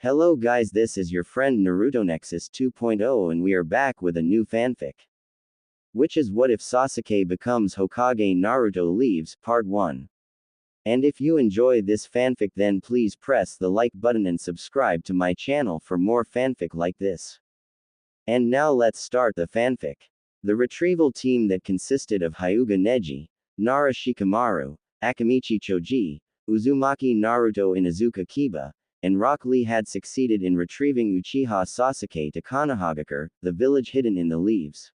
Hello guys, this is your friend Naruto Nexus 2.0 and we are back with a new fanfic. Which is What If Sasuke Becomes Hokage Naruto Leaves, Part 1. And if you enjoy this fanfic then please press the like button and subscribe to my channel for more fanfic like this. And now let's start the fanfic. The retrieval team that consisted of Hyuga Neji, Nara Shikamaru, Akamichi Choji, Uzumaki Naruto Inuzuka Kiba, and Rock Lee had succeeded in retrieving Uchiha Sasuke to Konohagakure, the village hidden in the leaves.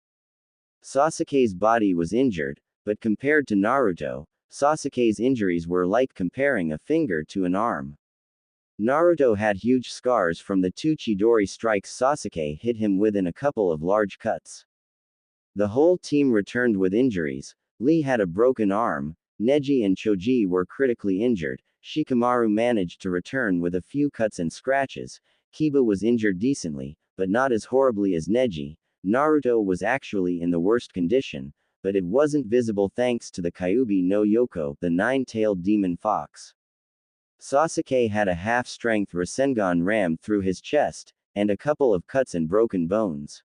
Sasuke's body was injured, but compared to Naruto, Sasuke's injuries were like comparing a finger to an arm. Naruto had huge scars from the two Chidori strikes Sasuke hit him with and a couple of large cuts. The whole team returned with injuries. Lee had a broken arm, Neji and Choji were critically injured, Shikamaru managed to return with a few cuts and scratches, Kiba was injured decently, but not as horribly as Neji. Naruto was actually in the worst condition, but it wasn't visible thanks to the Kyuubi no Yoko, the nine-tailed demon fox. Sasuke had a half-strength Rasengan rammed through his chest, and a couple of cuts and broken bones.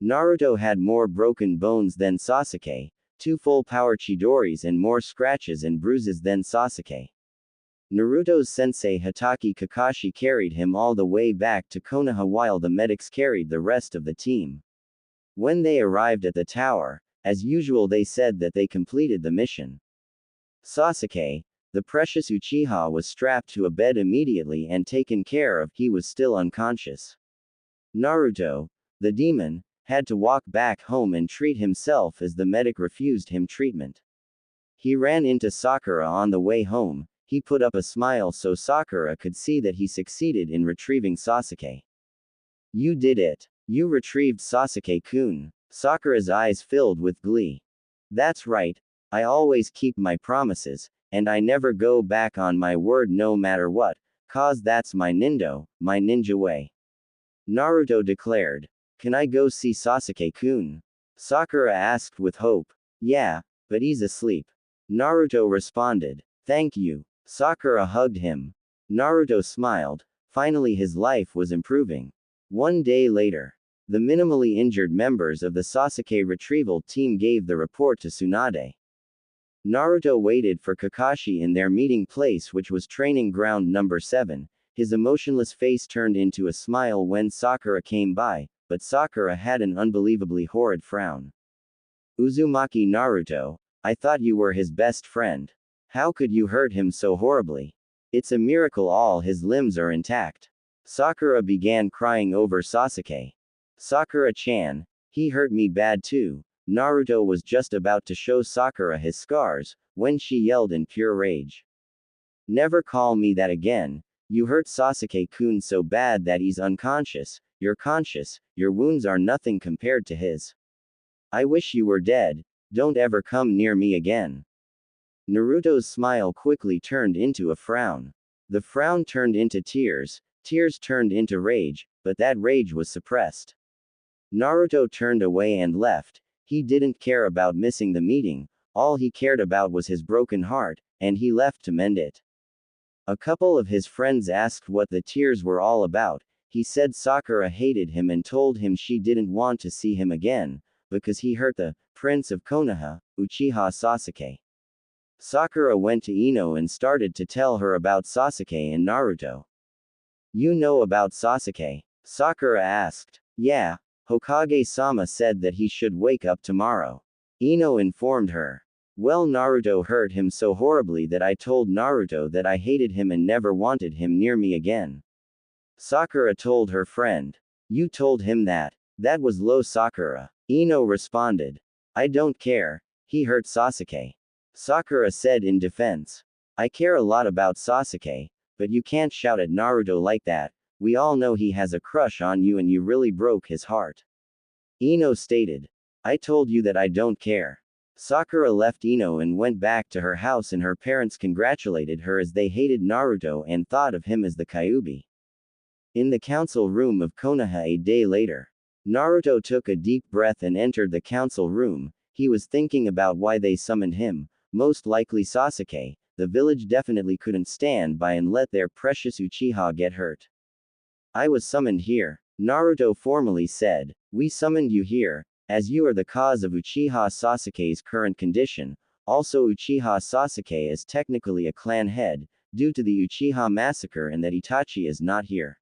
Naruto had more broken bones than Sasuke, 2 full-power Chidoris and more scratches and bruises than Sasuke. Naruto's sensei Hatake Kakashi carried him all the way back to Konoha while the medics carried the rest of the team. When they arrived at the tower, as usual they said that they completed the mission. Sasuke, the precious Uchiha, was strapped to a bed immediately and taken care of. He was still unconscious. Naruto, the demon, had to walk back home and treat himself as the medic refused him treatment. He ran into Sakura on the way home. He put up a smile so Sakura could see that he succeeded in retrieving Sasuke. You did it. You retrieved Sasuke-kun. Sakura's eyes filled with glee. That's right. I always keep my promises, and I never go back on my word no matter what, 'cause that's my ninja way. Naruto declared. Can I go see Sasuke-kun? Sakura asked with hope. Yeah, but he's asleep. Naruto responded. Thank you. Sakura hugged him. Naruto smiled. Finally his life was improving. One day later, the minimally injured members of the Sasuke retrieval team gave the report to Tsunade. Naruto waited for Kakashi in their meeting place, which was training ground number 7. His emotionless face turned into a smile when Sakura came by, but Sakura had an unbelievably horrid frown. Uzumaki Naruto, I thought you were his best friend. How could you hurt him so horribly? It's a miracle all his limbs are intact. Sakura began crying over Sasuke. Sakura-chan, he hurt me bad too. Naruto was just about to show Sakura his scars, when she yelled in pure rage. Never call me that again. You hurt Sasuke-kun so bad that he's unconscious. You're conscious, your wounds are nothing compared to his. I wish you were dead. Don't ever come near me again. Naruto's smile quickly turned into a frown. The frown turned into tears, tears turned into rage, but that rage was suppressed. Naruto turned away and left. He didn't care about missing the meeting, all he cared about was his broken heart, and he left to mend it. A couple of his friends asked what the tears were all about. He said Sakura hated him and told him she didn't want to see him again, because he hurt the Prince of Konoha, Uchiha Sasuke. Sakura went to Ino and started to tell her about Sasuke and Naruto. You know about Sasuke? Sakura asked. Yeah, Hokage-sama said that he should wake up tomorrow. Ino informed her. Well, Naruto hurt him so horribly that I told Naruto that I hated him and never wanted him near me again. Sakura told her friend. You told him that? That was low, Sakura. Ino responded. I don't care. He hurt Sasuke. Sakura said in defense. I care a lot about Sasuke, but you can't shout at Naruto like that. We all know he has a crush on you and you really broke his heart. Ino stated. I told you that I don't care. Sakura left Ino and went back to her house, and her parents congratulated her as they hated Naruto and thought of him as the Kyuubi. In the council room of Konoha a day later, Naruto took a deep breath and entered the council room. He was thinking about why they summoned him. Most likely Sasuke. The village definitely couldn't stand by and let their precious Uchiha get hurt. I was summoned here. Naruto formally said. We summoned you here, as you are the cause of Uchiha Sasuke's current condition. Also, Uchiha Sasuke is technically a clan head, due to the Uchiha massacre, and that Itachi is not here.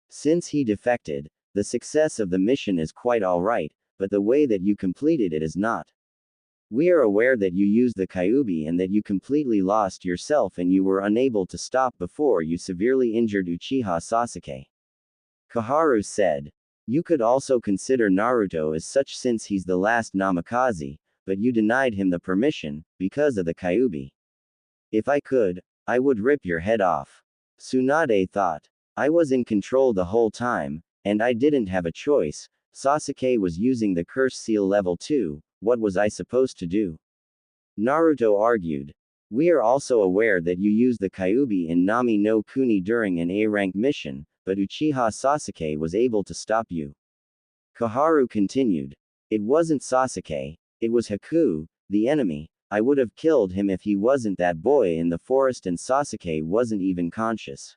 Since he defected, the success of the mission is quite alright, but the way that you completed it is not. We are aware that you used the Kyuubi and that you completely lost yourself and you were unable to stop before you severely injured Uchiha Sasuke. Koharu said. You could also consider Naruto as such since he's the last Namikaze, but you denied him the permission, because of the Kyuubi. If I could, I would rip your head off. Tsunade thought. I was in control the whole time, and I didn't have a choice. Sasuke was using the curse seal level 2, what was I supposed to do? Naruto argued. We are also aware that you used the Kyuubi in Nami no Kuni during an A-rank mission, but Uchiha Sasuke was able to stop you. Koharu continued. It wasn't Sasuke, it was Haku, the enemy. I would have killed him if he wasn't that boy in the forest and Sasuke wasn't even conscious.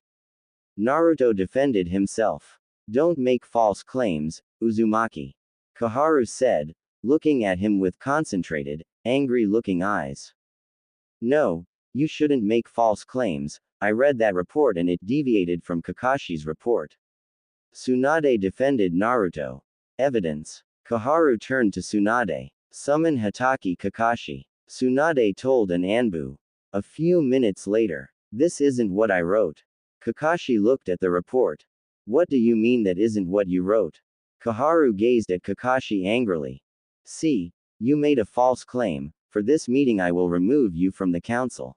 Naruto defended himself. Don't make false claims, Uzumaki. Koharu said, looking at him with concentrated, angry-looking eyes. No, you shouldn't make false claims. I read that report and it deviated from Kakashi's report. Tsunade defended Naruto. Evidence. Koharu turned to Tsunade. Summon Hatake Kakashi. Tsunade told an Anbu. A few minutes later. This isn't what I wrote. Kakashi looked at the report. What do you mean that isn't what you wrote? Koharu gazed at Kakashi angrily. See, you made a false claim. For this meeting I will remove you from the council.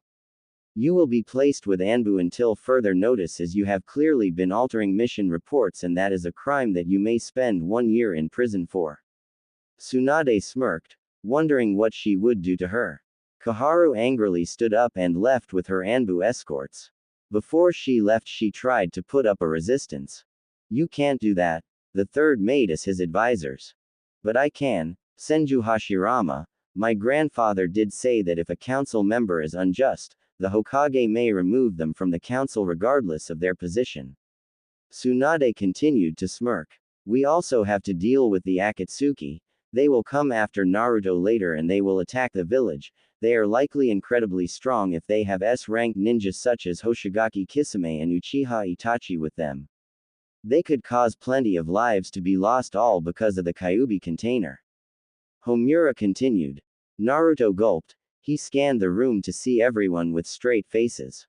You will be placed with Anbu until further notice, as you have clearly been altering mission reports, and that is a crime that you may spend 1 year in prison for. Tsunade smirked, wondering what she would do to her. Koharu angrily stood up and left with her Anbu escorts. Before she left, she tried to put up a resistance. You can't do that. The third made us his advisors. But I can. Senju Hashirama, my grandfather did say that if a council member is unjust, the Hokage may remove them from the council regardless of their position. Tsunade continued to smirk. We also have to deal with the Akatsuki. They will come after Naruto later and they will attack the village. They are likely incredibly strong if they have S-ranked ninjas such as Hoshigaki Kisame and Uchiha Itachi with them. They could cause plenty of lives to be lost, all because of the Kyuubi container. Homura continued. Naruto gulped. He scanned the room to see everyone with straight faces.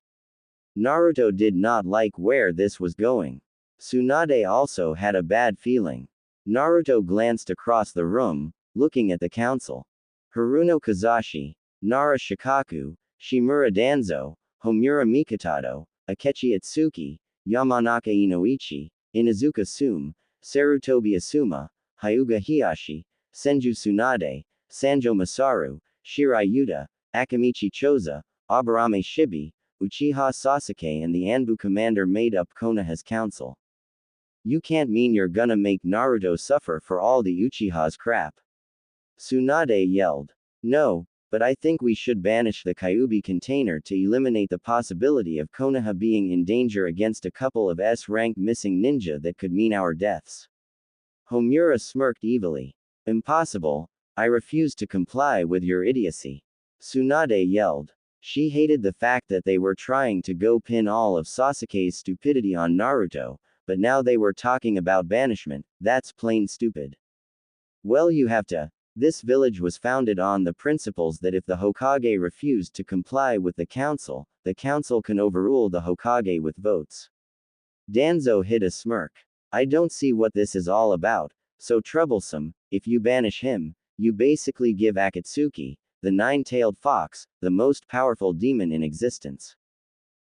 Naruto did not like where this was going. Tsunade also had a bad feeling. Naruto glanced across the room, looking at the council. Haruno Kazashi, Nara Shikaku, Shimura Danzo, Homura Mikitado, Akechi Atsuki, Yamanaka Inoichi, Inazuka Sume, Sarutobi Asuma, Hyuga Hiyashi, Senju Tsunade, Sanjo Masaru, Shirai Yuta, Akamichi Choza, Aburame Shibi, Uchiha Sasuke and the Anbu commander made up Konoha's council. You can't mean you're gonna make Naruto suffer for all the Uchiha's crap. Tsunade yelled. No, but I think we should banish the Kyuubi container to eliminate the possibility of Konoha being in danger against a couple of S-ranked missing ninja that could mean our deaths. Homura smirked evilly. Impossible. I refuse to comply with your idiocy. Tsunade yelled. She hated the fact that they were trying to go pin all of Sasuke's stupidity on Naruto, but now they were talking about banishment. That's plain stupid. Well, you have to. This village was founded on the principles that if the Hokage refused to comply with the council can overrule the Hokage with votes. Danzo hid a smirk. I don't see what this is all about. So troublesome. If you banish him, you basically give Akatsuki, the nine-tailed fox, the most powerful demon in existence.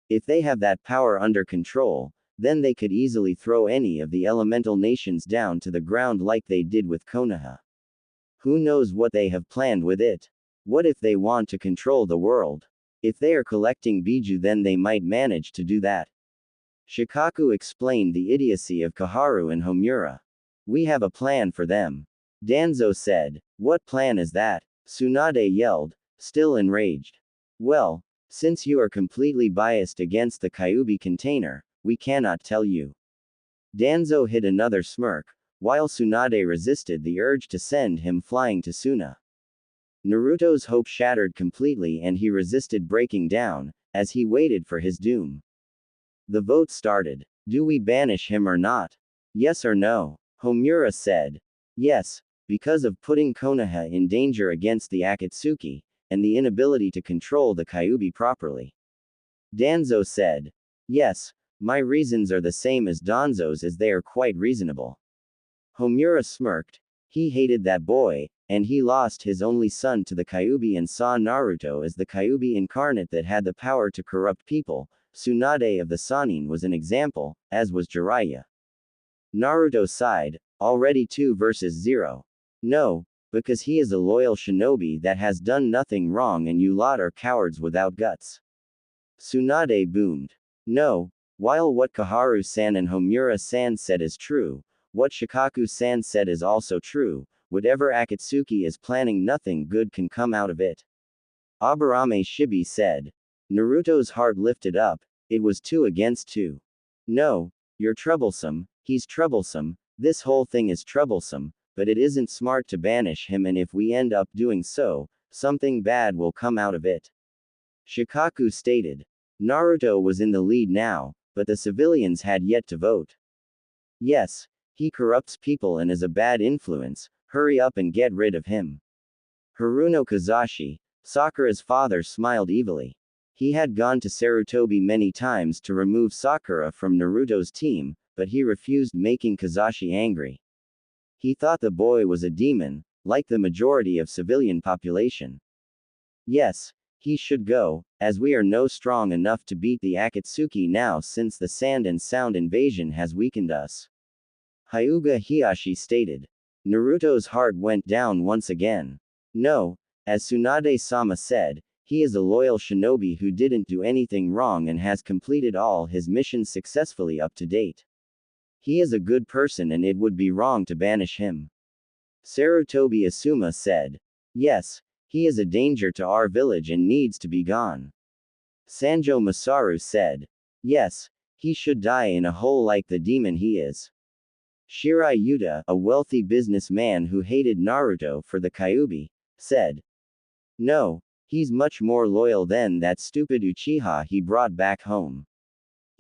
If they have that power under control, then they could easily throw any of the elemental nations down to the ground like they did with Konoha. Who knows what they have planned with it? What if they want to control the world? If they are collecting Biju, then they might manage to do that. Shikaku explained the idiocy of Koharu and Homura. We have a plan for them. Danzo said. What plan is that? Tsunade yelled, still enraged. Well, since you are completely biased against the Kyuubi container, we cannot tell you. Danzo hid another smirk, while Tsunade resisted the urge to send him flying to Suna. Naruto's hope shattered completely and he resisted breaking down, as he waited for his doom. The vote started. Do we banish him or not? Yes or no? Homura said. Yes, because of putting Konoha in danger against the Akatsuki, and the inability to control the Kyuubi properly. Danzo said. Yes, my reasons are the same as Danzo's as they are quite reasonable. Homura smirked. He hated that boy, and he lost his only son to the Kyuubi and saw Naruto as the Kyuubi incarnate that had the power to corrupt people. Tsunade of the Sannin was an example, as was Jiraiya. Naruto sighed, already 2 versus 0. No, because he is a loyal shinobi that has done nothing wrong and you lot are cowards without guts. Tsunade boomed. No, while what Kaharu-san and Homura-san said is true, what Shikaku-san said is also true. Whatever Akatsuki is planning, nothing good can come out of it. Aburame Shibi said. Naruto's heart lifted up. It was 2 against 2. No, you're troublesome, he's troublesome, this whole thing is troublesome, but it isn't smart to banish him, and if we end up doing so, something bad will come out of it. Shikaku stated. Naruto was in the lead now, but the civilians had yet to vote. Yes, he corrupts people and is a bad influence. Hurry up and get rid of him. Haruno Kazashi, Sakura's father, smiled evilly. He had gone to Sarutobi many times to remove Sakura from Naruto's team, but he refused, making Kazashi angry. He thought the boy was a demon, like the majority of civilian population. Yes, he should go, as we are no strong enough to beat the Akatsuki now since the Sand and Sound invasion has weakened us. Hyuga Hiyashi stated. Naruto's heart went down once again. No, as Tsunade-sama said, he is a loyal shinobi who didn't do anything wrong and has completed all his missions successfully up to date. He is a good person and it would be wrong to banish him. Sarutobi Asuma said. Yes, he is a danger to our village and needs to be gone. Sanjo Masaru said. Yes, he should die in a hole like the demon he is. Shirai Yuta, a wealthy businessman who hated Naruto for the Kyuubi, said. No, he's much more loyal than that stupid Uchiha he brought back home.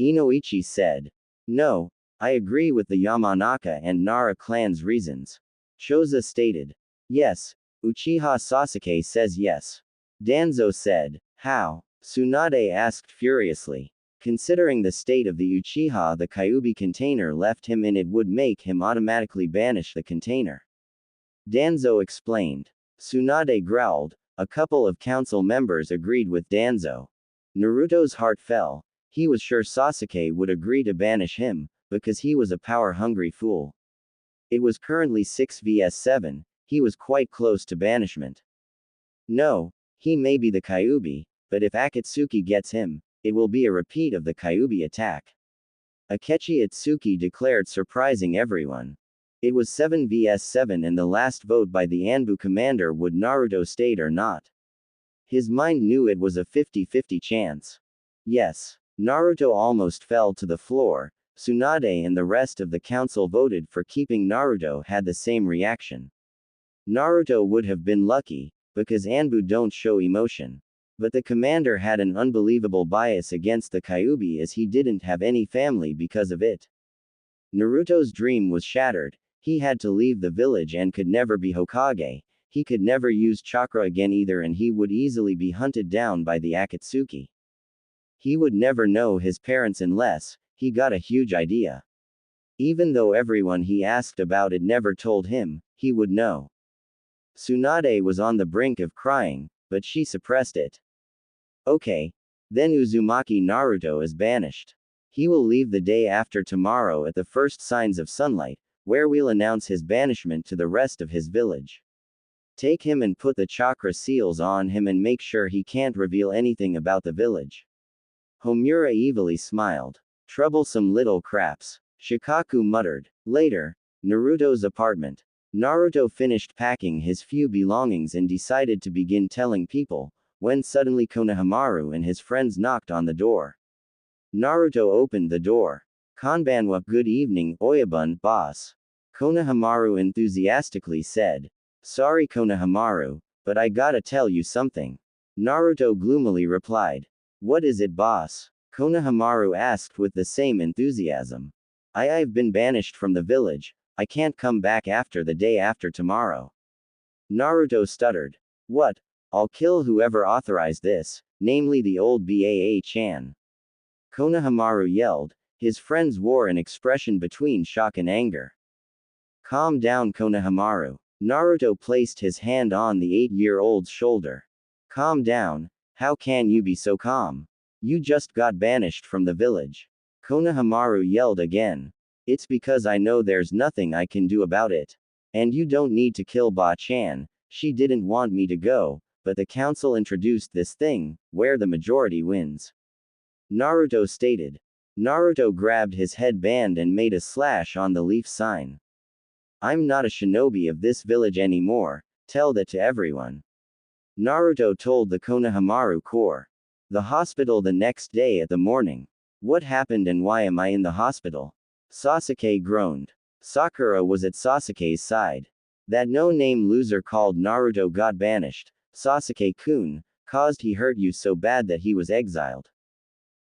Inoichi said. No, I agree with the Yamanaka and Nara clan's reasons. Choza stated. Yes, Uchiha Sasuke says yes. Danzo said. How? Tsunade asked furiously. Considering the state of the Uchiha the Kyuubi container left him in, it would make him automatically banish the container. Danzo explained. Tsunade growled. A couple of council members agreed with Danzo. Naruto's heart fell. He was sure Sasuke would agree to banish him, because he was a power-hungry fool. It was currently 6 vs 7, he was quite close to banishment. No, he may be the Kyuubi, but if Akatsuki gets him, it will be a repeat of the Kyuubi attack. Akechi Atsuki declared, surprising everyone. It was 7 vs 7 and the last vote by the Anbu commander, would Naruto stay or not. His mind knew it was a 50-50 chance. Yes. Naruto almost fell to the floor. Tsunade and the rest of the council voted for keeping Naruto, had the same reaction. Naruto would have been lucky, because Anbu don't show emotion. But the commander had an unbelievable bias against the Kyuubi as he didn't have any family because of it. Naruto's dream was shattered. He had to leave the village and could never be Hokage. He could never use chakra again either, and he would easily be hunted down by the Akatsuki. He would never know his parents unless he got a huge idea. Even though everyone he asked about it never told him, he would know. Tsunade was on the brink of crying, but she suppressed it. Okay. Then Uzumaki Naruto is banished. He will leave the day after tomorrow at the first signs of sunlight, where we'll announce his banishment to the rest of his village. Take him and put the chakra seals on him and make sure he can't reveal anything about the village. Homura evilly smiled. Troublesome little craps. Shikaku muttered. Later, Naruto's apartment. Naruto finished packing his few belongings and decided to begin telling people, when suddenly Konohamaru and his friends knocked on the door. Naruto opened the door. Konbanwa, good evening, Oyabun, boss. Konohamaru enthusiastically said. Sorry Konohamaru, but I gotta tell you something. Naruto gloomily replied. What is it, boss? Konohamaru asked with the same enthusiasm. I've been banished from the village, I can't come back after the day after tomorrow. Naruto stuttered. What? I'll kill whoever authorized this, namely the old Baa-chan. Konohamaru yelled. His friends wore an expression between shock and anger. Calm down, Konohamaru. Naruto placed his hand on the 8-year-old's shoulder. Calm down, how can you be so calm? You just got banished from the village. Konohamaru yelled again. It's because I know there's nothing I can do about it. And you don't need to kill Ba-chan, she didn't want me to go, but the council introduced this thing, where the majority wins. Naruto stated. Naruto grabbed his headband and made a slash on the leaf sign. I'm not a shinobi of this village anymore, tell that to everyone. Naruto told the Konohamaru Corps. The hospital the next day at the morning. What happened and why am I in the hospital? Sasuke groaned. Sakura was at Sasuke's side. That no-name loser called Naruto got banished, Sasuke-kun, caused he hurt you so bad that he was exiled.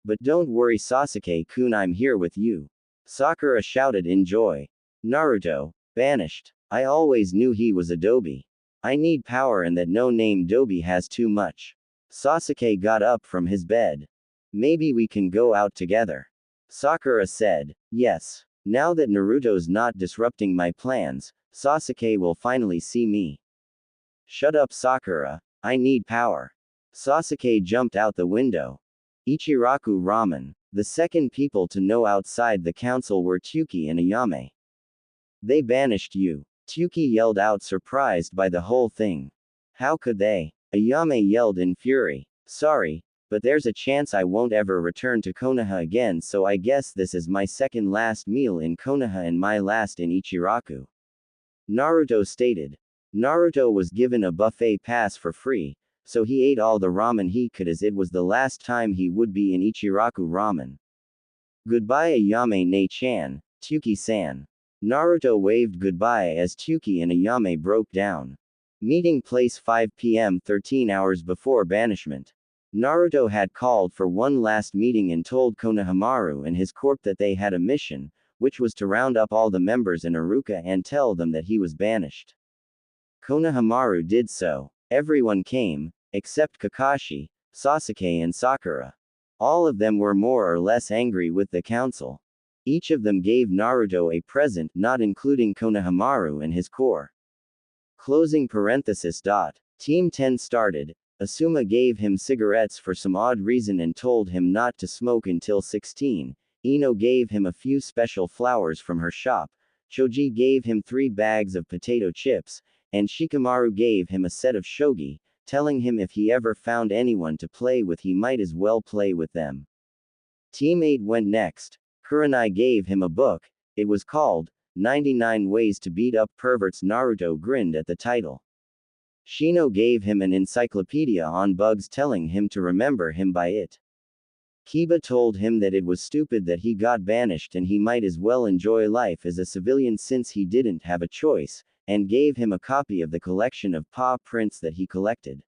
But don't worry Sasuke-kun, I'm here with you. Sakura shouted in joy. Naruto, banished. I always knew he was a dobi. I need power and that no-name dobi has too much. Sasuke got up from his bed. Maybe we can go out together. Sakura said. Yes. Now that Naruto's not disrupting my plans, Sasuke will finally see me. Shut up Sakura, I need power. Sasuke jumped out the window. Ichiraku Ramen. The second people to know outside the council were Tyuki and Ayame. They banished you. Tyuki yelled out, surprised by the whole thing. How could they? Ayame yelled in fury. Sorry, but there's a chance I won't ever return to Konoha again, so I guess this is my second last meal in Konoha and my last in Ichiraku. Naruto stated. Naruto was given a buffet pass for free, so he ate all the ramen he could as it was the last time he would be in Ichiraku ramen. Goodbye Ayame ne-chan, Tyuki-san. Naruto waved goodbye as Tyuki and Ayame broke down. Meeting place 5 p.m. 13 hours before banishment. Naruto had called for one last meeting and told Konohamaru and his corp that they had a mission, which was to round up all the members in Aruka and tell them that he was banished. Konohamaru did so. Everyone came, except Kakashi, Sasuke and Sakura. All of them were more or less angry with the council. Each of them gave Naruto a present, not including Konohamaru and his corps. Closing parenthesis. Team 10 started. Asuma gave him cigarettes for some odd reason and told him not to smoke until 16. Ino gave him a few special flowers from her shop. Choji gave him 3 bags of potato chips, and Shikamaru gave him a set of shogi, telling him if he ever found anyone to play with he might as well play with them. Team 8 went next. Kurenai gave him a book. It was called 99 Ways to Beat Up Perverts. Naruto grinned at the title. Shino gave him an encyclopedia on bugs, telling him to remember him by it. Kiba told him that it was stupid that he got banished and he might as well enjoy life as a civilian since he didn't have a choice, and gave him a copy of the collection of paw prints that he collected.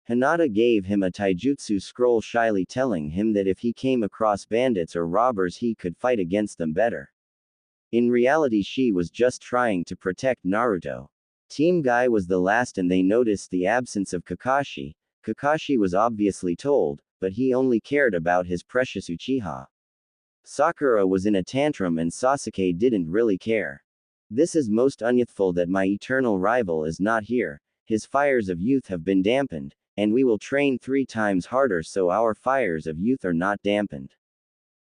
Hinata gave him a taijutsu scroll, shyly telling him that if he came across bandits or robbers he could fight against them better. In reality she was just trying to protect Naruto. Team Guy was the last and they noticed the absence of Kakashi. Kakashi was obviously told, but he only cared about his precious Uchiha. Sakura was in a tantrum and Sasuke didn't really care. This is most unyouthful that my eternal rival is not here, his fires of youth have been dampened, and we will train 3 times harder so our fires of youth are not dampened.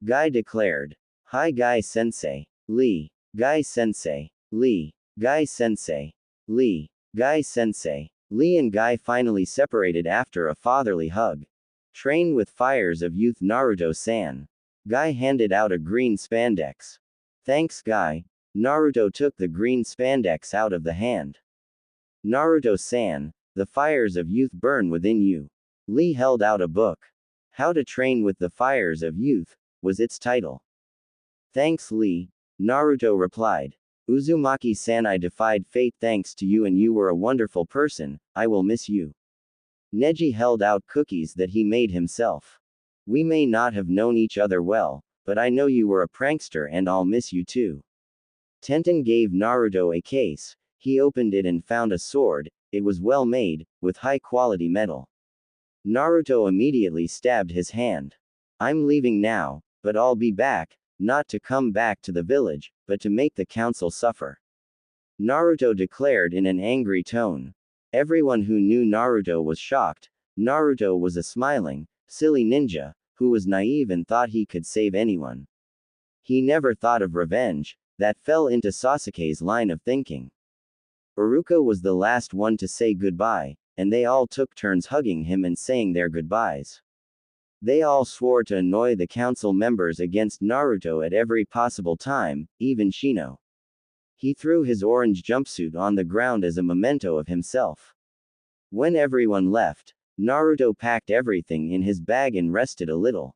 Guy declared. Hi Guy Sensei. Lee. Guy Sensei. Lee. Guy Sensei. Lee. Guy Sensei. Lee and Guy finally separated after a fatherly hug. Train with fires of youth Naruto-san. Guy handed out a green spandex. Thanks Guy. Naruto took the green spandex out of the hand. Naruto-san, the fires of youth burn within you. Lee held out a book. How to Train with the Fires of Youth, was its title. Thanks, Lee. Naruto replied. Uzumaki-san, I defied fate thanks to you and you were a wonderful person, I will miss you. Neji held out cookies that he made himself. We may not have known each other well, but I know you were a prankster and I'll miss you too. Tenten gave Naruto a case. He opened it and found a sword. It was well made, with high-quality metal. Naruto immediately stabbed his hand. I'm leaving now, but I'll be back, not to come back to the village, but to make the council suffer. Naruto declared in an angry tone. Everyone who knew Naruto was shocked. Naruto was a smiling, silly ninja, who was naive and thought he could save anyone. He never thought of revenge, that fell into Sasuke's line of thinking. Iruka was the last one to say goodbye, and they all took turns hugging him and saying their goodbyes. They all swore to annoy the council members against Naruto at every possible time, even Shino. He threw his orange jumpsuit on the ground as a memento of himself. When everyone left, Naruto packed everything in his bag and rested a little.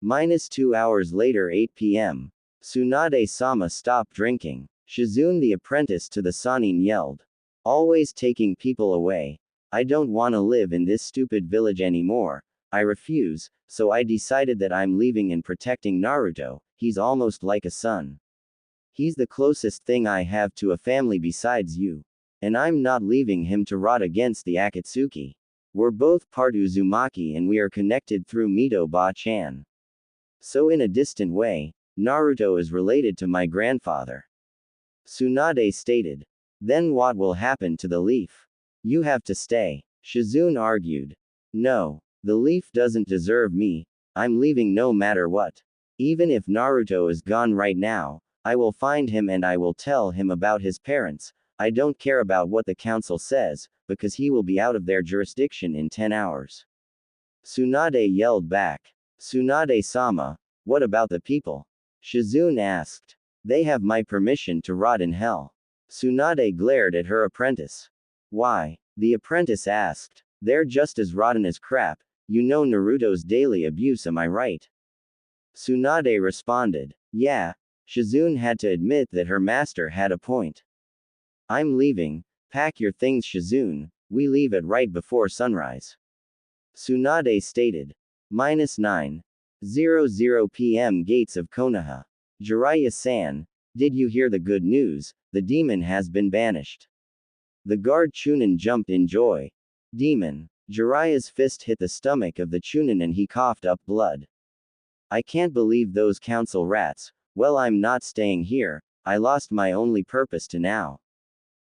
-2 hours later, 8 p.m. Tsunade-sama stopped drinking. Shizune the apprentice to the Sannin yelled. Always taking people away. I don't wanna live in this stupid village anymore. I refuse, so I decided that I'm leaving and protecting Naruto. He's almost like a son. He's the closest thing I have to a family besides you. And I'm not leaving him to rot against the Akatsuki. We're both part Uzumaki and we are connected through Mito Ba-chan. So in a distant way, Naruto is related to my grandfather. Tsunade stated. Then what will happen to the leaf? You have to stay. Shizune argued. No. The leaf doesn't deserve me. I'm leaving no matter what. Even if Naruto is gone right now, I will find him and I will tell him about his parents. I don't care about what the council says, because he will be out of their jurisdiction in 10 hours. Tsunade yelled back. Tsunade-sama, what about the people? Shizune asked. They have my permission to rot in hell. Tsunade glared at her apprentice. Why? The apprentice asked. They're just as rotten as crap. You know Naruto's daily abuse, am I right? Tsunade responded. Yeah. Shizune had to admit that her master had a point. I'm leaving. Pack your things, Shizune. We leave at right before sunrise. Tsunade stated. -9:00 p.m. Gates of Konoha. Jiraiya-san, did you hear the good news? The demon has been banished. The guard Chunin jumped in joy. Demon. Jiraiya's fist hit the stomach of the Chunin and he coughed up blood. I can't believe those council rats. Well, I'm not staying here. I lost my only purpose to now.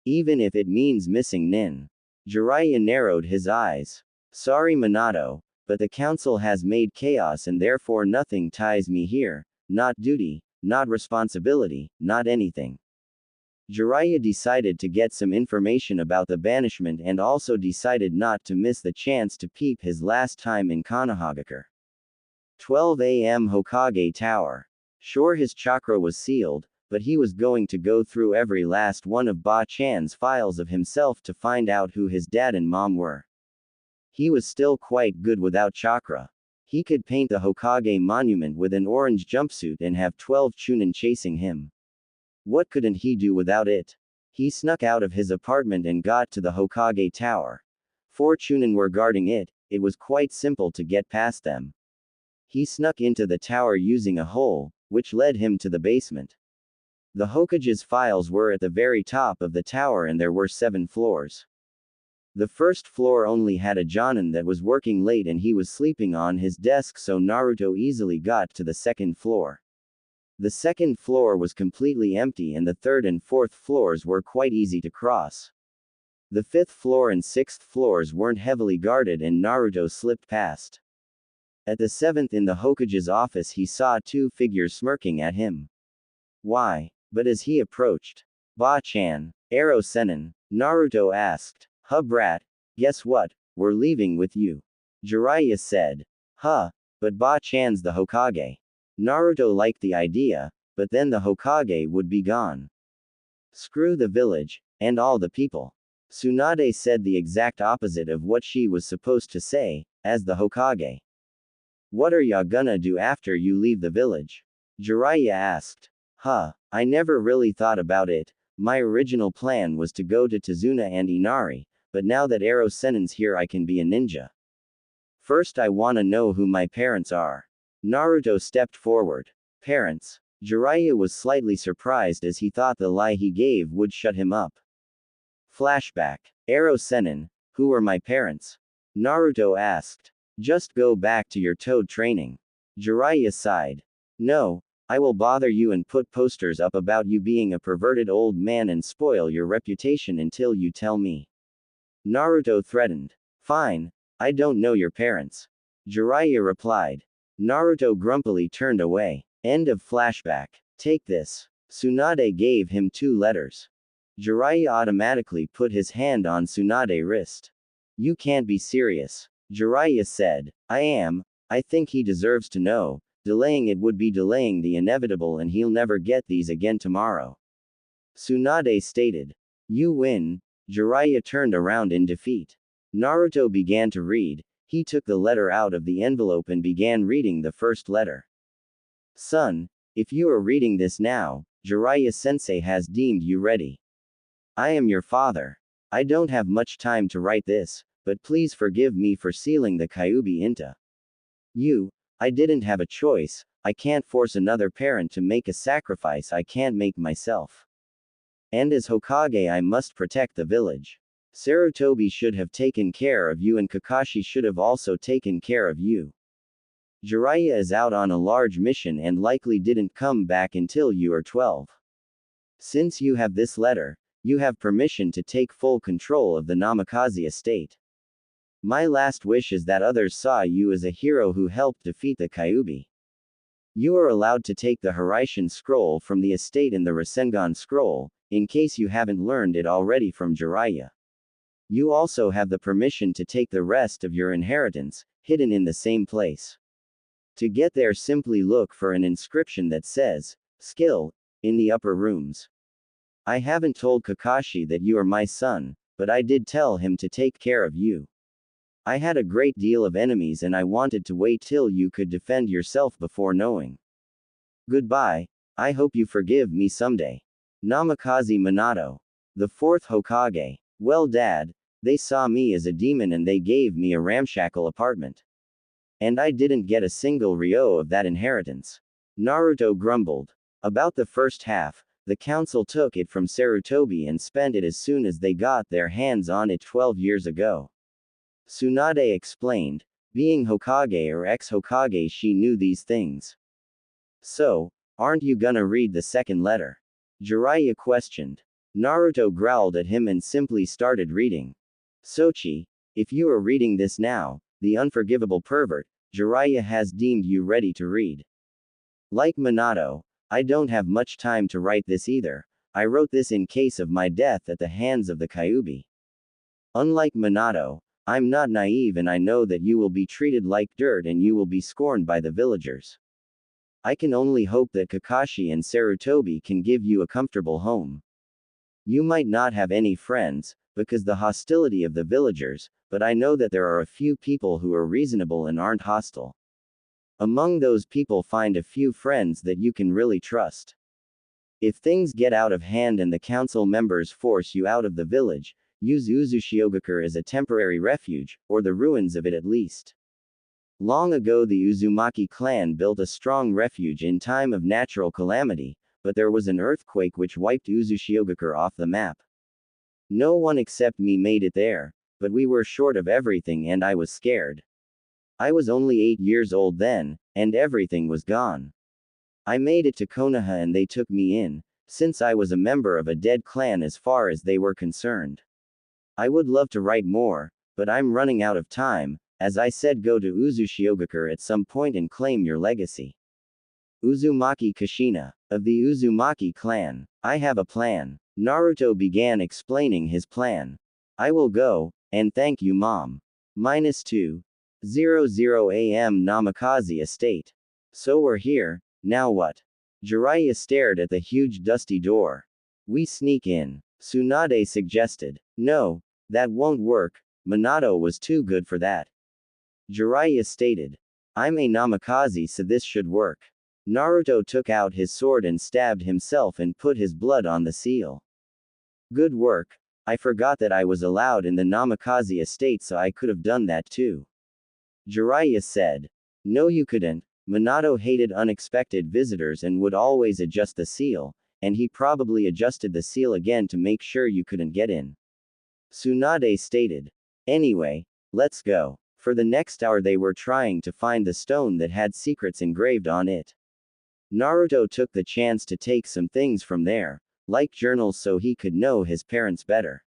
Even if it means missing Nin. Jiraiya narrowed his eyes. Sorry, Minato, but the council has made chaos and therefore nothing ties me here. Not duty, not responsibility, not anything. Jiraiya decided to get some information about the banishment and also decided not to miss the chance to peep his last time in Konohagakure. 12 a.m. Hokage Tower. Sure, his chakra was sealed, but he was going to go through every last one of Ba-chan's files of himself to find out who his dad and mom were. He was still quite good without chakra. He could paint the Hokage monument with an orange jumpsuit and have 12 Chunin chasing him. What couldn't he do without it? He snuck out of his apartment and got to the Hokage Tower. 4 Chunin were guarding it. It was quite simple to get past them. He snuck into the tower using a hole, which led him to the basement. The Hokage's files were at the very top of the tower and there were 7 floors. The first floor only had a Jonin that was working late and he was sleeping on his desk, so Naruto easily got to the second floor. The second floor was completely empty and the third and fourth floors were quite easy to cross. The fifth floor and sixth floors weren't heavily guarded and Naruto slipped past. At the seventh, in the Hokage's office, he saw 2 figures smirking at him. Why? But as he approached, Ba-chan, Arrow Sennin, Naruto asked, Huh, brat, guess what? We're leaving with you. Jiraiya said. Huh, but Ba-chan's the Hokage. Naruto liked the idea, but then the Hokage would be gone. Screw the village, and all the people. Tsunade said the exact opposite of what she was supposed to say, as the Hokage. What are ya gonna do after you leave the village? Jiraiya asked. I never really thought about it. My original plan was to go to Tazuna and Inari, but now that Ero Sennin's here I can be a ninja. First I wanna know who my parents are. Naruto stepped forward. Parents? Jiraiya was slightly surprised as he thought the lie he gave would shut him up. Flashback. Ero Sennin, who are my parents? Naruto asked. Just go back to your toad training. Jiraiya sighed. No, I will bother you and put posters up about you being a perverted old man and spoil your reputation until you tell me. Naruto threatened. Fine, I don't know your parents. Jiraiya replied. Naruto grumpily turned away. End of flashback. Take this. Tsunade gave him 2 letters. Jiraiya automatically put his hand on Tsunade's wrist. You can't be serious. Jiraiya said. I am. I think he deserves to know. Delaying it would be delaying the inevitable and he'll never get these again tomorrow. Tsunade stated. You win. Jiraiya turned around in defeat. Naruto began to read. He took the letter out of the envelope and began reading the first letter. Son, if you are reading this now, Jiraiya sensei has deemed you ready. I am your father. I don't have much time to write this, but please forgive me for sealing the Kyuubi into you. I didn't have a choice. I can't force another parent to make a sacrifice I can't make myself. And as Hokage I must protect the village. Sarutobi should have taken care of you and Kakashi should have also taken care of you. Jiraiya is out on a large mission and likely didn't come back until you are 12. Since you have this letter, you have permission to take full control of the Namikaze estate. My last wish is that others saw you as a hero who helped defeat the Kyuubi. You are allowed to take the Hiraishin scroll from the estate and the Rasengan scroll, in case you haven't learned it already from Jiraiya. You also have the permission to take the rest of your inheritance, hidden in the same place. To get there simply look for an inscription that says, Skill, in the upper rooms. I haven't told Kakashi that you are my son, but I did tell him to take care of you. I had a great deal of enemies and I wanted to wait till you could defend yourself before knowing. Goodbye, I hope you forgive me someday. Namikaze Minato. The 4th Hokage. Well dad, they saw me as a demon and they gave me a ramshackle apartment. And I didn't get a single ryo of that inheritance. Naruto grumbled. About the first half, the council took it from Sarutobi and spent it as soon as they got their hands on it 12 years ago. Tsunade explained. Being Hokage or ex-Hokage she knew these things. So, aren't you gonna read the second letter? Jiraiya questioned. Naruto growled at him and simply started reading. Sochi, if you are reading this now, the unforgivable pervert, Jiraiya has deemed you ready to read. Like Minato, I don't have much time to write this either. I wrote this in case of my death at the hands of the Kyuubi. Unlike Minato, I'm not naive and I know that you will be treated like dirt and you will be scorned by the villagers. I can only hope that Kakashi and Sarutobi can give you a comfortable home. You might not have any friends, because the hostility of the villagers, but I know that there are a few people who are reasonable and aren't hostile. Among those people find a few friends that you can really trust. If things get out of hand and the council members force you out of the village, use Uzushiogakure as a temporary refuge, or the ruins of it at least. Long ago the Uzumaki clan built a strong refuge in time of natural calamity, but there was an earthquake which wiped Uzushiogakure off the map. No one except me made it there, but we were short of everything and I was scared. I was only 8 years old then, and everything was gone. I made it to Konoha and they took me in, since I was a member of a dead clan as far as they were concerned. I would love to write more, but I'm running out of time. As I said, go to Uzushiogakure at some point and claim your legacy. Uzumaki Kushina. Of the Uzumaki clan, I have a plan. Naruto began explaining his plan. I will go, and thank you mom. -2:00 AM Namikaze estate. So we're here, now what? Jiraiya stared at the huge dusty door. We sneak in. Tsunade suggested. No, that won't work, Minato was too good for that. Jiraiya stated. I'm a Namikaze so this should work. Naruto took out his sword and stabbed himself and put his blood on the seal. Good work. I forgot that I was allowed in the Namikaze estate, so I could have done that too. Jiraiya said. No, you couldn't. Minato hated unexpected visitors and would always adjust the seal, and he probably adjusted the seal again to make sure you couldn't get in. Tsunade stated. Anyway, let's go. For the next hour they were trying to find the stone that had secrets engraved on it. Naruto took the chance to take some things from there, like journals, so he could know his parents better.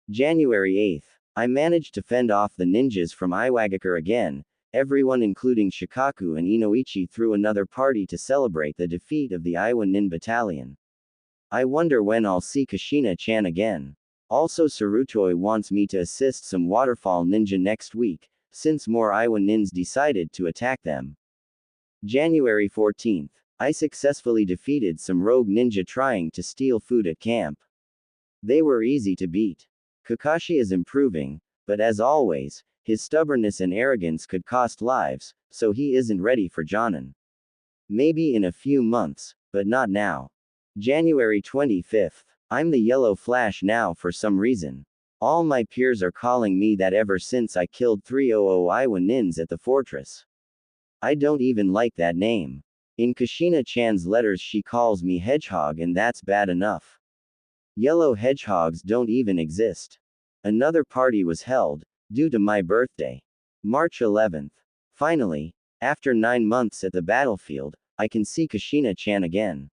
January 8th. I managed to fend off the ninjas from Iwagakure again. Everyone including Shikaku and Inoichi threw another party to celebrate the defeat of the Iwa Nin battalion. I wonder when I'll see Kushina-chan again. Also Sarutoi wants me to assist some waterfall ninja next week, since more Iwa Nins decided to attack them. January 14th. I successfully defeated some rogue ninja trying to steal food at camp. They were easy to beat. Kakashi is improving, but as always, his stubbornness and arrogance could cost lives, so he isn't ready for Jonin. Maybe in a few months, but not now. January 25th. I'm the Yellow Flash now for some reason. All my peers are calling me that ever since I killed 300 Iwa Nins at the fortress. I don't even like that name. In Kushina-chan's letters she calls me Hedgehog, and that's bad enough. Yellow hedgehogs don't even exist. Another party was held, due to my birthday. March 11th. Finally, after 9 months at the battlefield, I can see Kushina-chan again.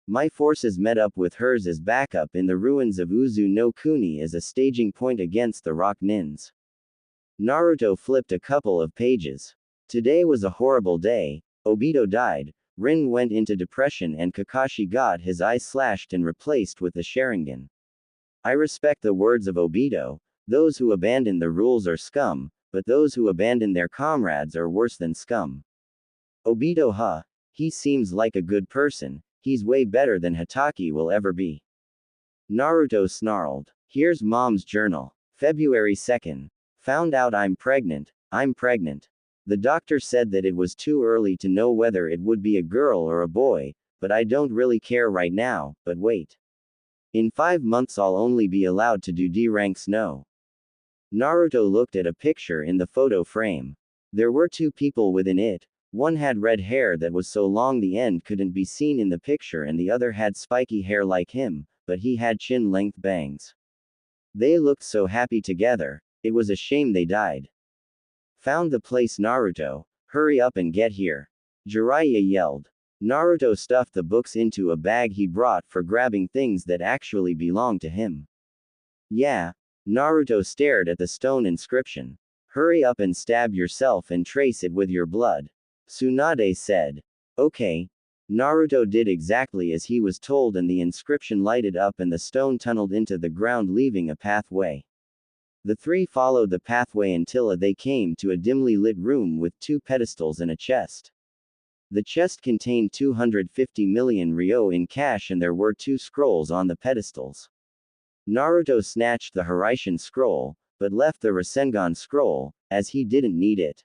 My forces met up with hers as backup in the ruins of Uzu no Kuni as a staging point against the Rock Nins. Naruto flipped a couple of pages. Today was a horrible day. Obito died, Rin went into depression, and Kakashi got his eye slashed and replaced with the Sharingan. I respect the words of Obito. Those who abandon the rules are scum, but those who abandon their comrades are worse than scum. Obito, huh? He seems like a good person. He's way better than Hatake will ever be. Naruto snarled. Here's mom's journal. February 2nd. Found out I'm pregnant. I'm pregnant. The doctor said that it was too early to know whether it would be a girl or a boy, but I don't really care right now. But wait. In 5 months I'll only be allowed to do D ranks. No. Naruto looked at a picture in the photo frame. There were 2 people within it. One had red hair that was so long the end couldn't be seen in the picture, and the other had spiky hair like him, but he had chin-length bangs. They looked so happy together. It was a shame they died. Found the place, Naruto. Hurry up and get here. Jiraiya yelled. Naruto stuffed the books into a bag he brought for grabbing things that actually belonged to him. Yeah. Naruto stared at the stone inscription. Hurry up and stab yourself and trace it with your blood. Tsunade said. Okay. Naruto did exactly as he was told, and the inscription lighted up and the stone tunneled into the ground, leaving a pathway. The 3 followed the pathway until they came to a dimly lit room with 2 pedestals and a chest. The chest contained 250 million ryo in cash, and there were 2 scrolls on the pedestals. Naruto snatched the Hiraishin scroll, but left the Rasengan scroll, as he didn't need it.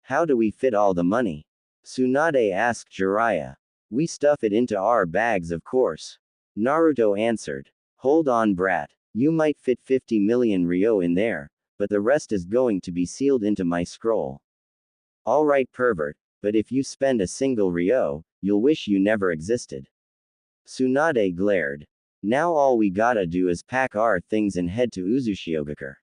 How do we fit all the money? Tsunade asked Jiraiya. We stuff it into our bags, of course. Naruto answered. Hold on, brat. You might fit 50 million ryo in there, but the rest is going to be sealed into my scroll. Alright, pervert, but if you spend a single ryo, you'll wish you never existed. Tsunade glared. Now all we gotta do is pack our things and head to Uzushiogakure.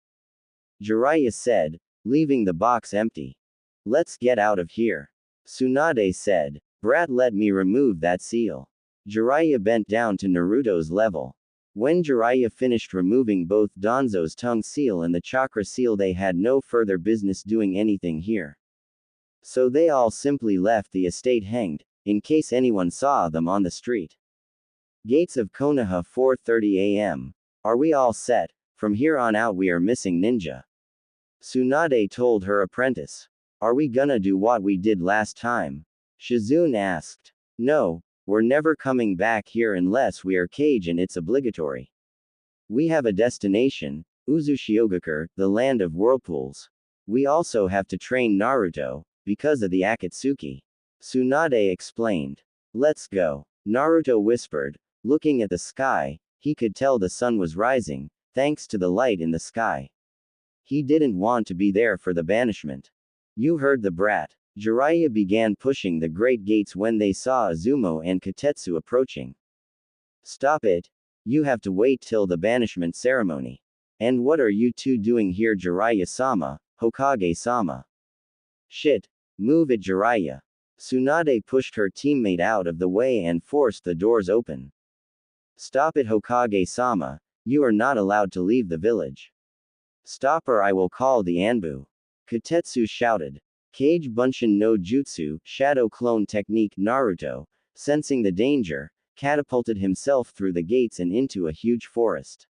Jiraiya said, leaving the box empty. Let's get out of here. Tsunade said. Brat, let me remove that seal. Jiraiya bent down to Naruto's level. When Jiraiya finished removing both Danzo's tongue seal and the chakra seal, they had no further business doing anything here. So they all simply left the estate hanged, in case anyone saw them on the street. Gates of Konoha, 4:30 a.m. Are we all set? From here on out we are missing ninja. Tsunade told her apprentice. Are we gonna do what we did last time? Shizune asked. No. We're never coming back here unless we are Kage, and it's obligatory. We have a destination, Uzushiogakure, the land of whirlpools. We also have to train Naruto, because of the Akatsuki. Tsunade explained. Let's go. Naruto whispered. Looking at the sky, he could tell the sun was rising, thanks to the light in the sky. He didn't want to be there for the banishment. You heard the brat. Jiraiya began pushing the great gates when they saw Azumo and Kotetsu approaching. Stop it. You have to wait till the banishment ceremony. And what are you two doing here, Jiraiya-sama, Hokage-sama? Shit. Move it, Jiraiya. Tsunade pushed her teammate out of the way and forced the doors open. Stop it, Hokage-sama, you are not allowed to leave the village. Stop or I will call the Anbu. Kotetsu shouted. Kage Bunshin no Jutsu, Shadow Clone Technique Naruto, sensing the danger, catapulted himself through the gates and into a huge forest.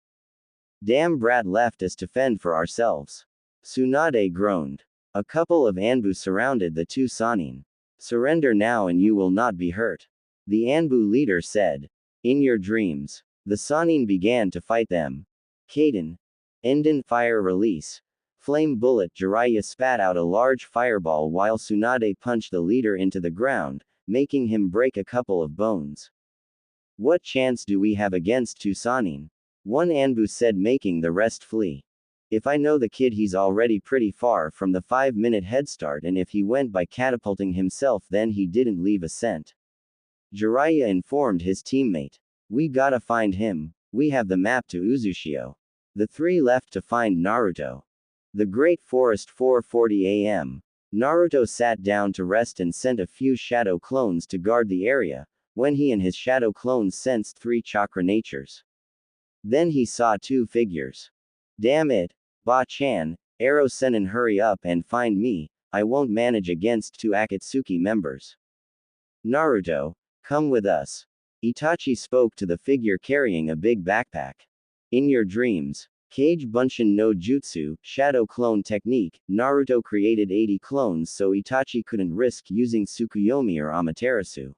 Damn brat left us to fend for ourselves. Tsunade groaned. A couple of Anbu surrounded the two Sannin. Surrender now and you will not be hurt. The Anbu leader said. In your dreams. The Sannin began to fight them. Kaden. Enden fire release. Flame bullet. Jiraiya spat out a large fireball while Tsunade punched the leader into the ground, making him break a couple of bones. What chance do we have against two Sannin? One Anbu said, making the rest flee. If I know the kid, he's already pretty far from the 5-minute head start, and if he went by catapulting himself then he didn't leave a scent. Jiraiya informed his teammate. We gotta find him, we have the map to Uzushio. The three left to find Naruto. The Great Forest 4:40 a.m. Naruto sat down to rest and sent a few shadow clones to guard the area, when he and his shadow clones sensed 3 chakra natures. Then he saw 2 figures. Damn it, Ba-chan, Arrow Sennin, hurry up and find me, I won't manage against 2 Akatsuki members. Naruto, come with us. Itachi spoke to the figure carrying a big backpack. In your dreams. Kage Bunshin no Jutsu, Shadow Clone Technique, Naruto created 80 clones so Itachi couldn't risk using Tsukuyomi or Amaterasu.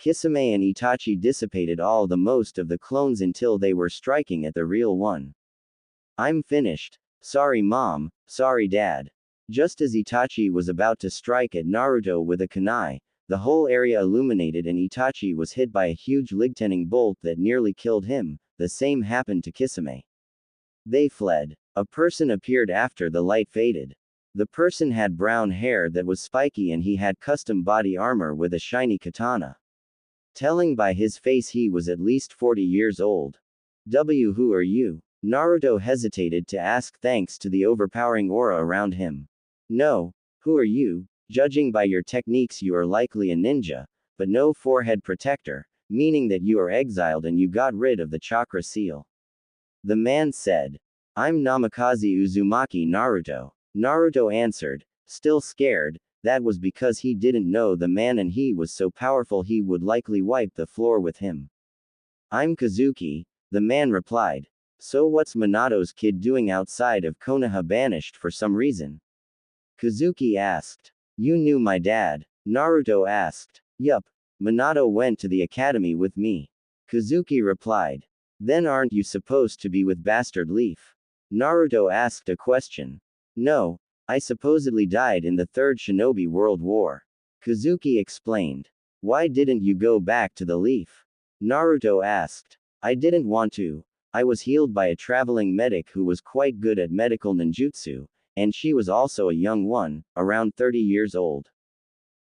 Kisame and Itachi dissipated all the most of the clones until they were striking at the real one. I'm finished. Sorry mom, sorry dad. Just as Itachi was about to strike at Naruto with a kunai, the whole area illuminated and Itachi was hit by a huge lightning bolt that nearly killed him. The same happened to Kisame. They fled. A person appeared after the light faded. The person had brown hair that was spiky and he had custom body armor with a shiny katana. Telling by his face he was at least 40 years old. Who are you? Naruto hesitated to ask thanks to the overpowering aura around him. No, who are you? Judging by your techniques you are likely a ninja, but no forehead protector, meaning that you are exiled and you got rid of the chakra seal. The man said. I'm Namikaze Uzumaki Naruto. Naruto answered, still scared. That was because he didn't know the man and he was so powerful he would likely wipe the floor with him. I'm Kazuki, the man replied. So what's Minato's kid doing outside of Konoha banished for some reason? Kazuki asked. You knew my dad? Naruto asked. Yup. Minato went to the academy with me. Kazuki replied. Then aren't you supposed to be with Bastard Leaf? Naruto asked a question. No. I supposedly died in the Third Shinobi World War. Kazuki explained. Why didn't you go back to the Leaf? Naruto asked. I didn't want to. I was healed by a traveling medic who was quite good at medical ninjutsu, and she was also a young one, around 30 years old.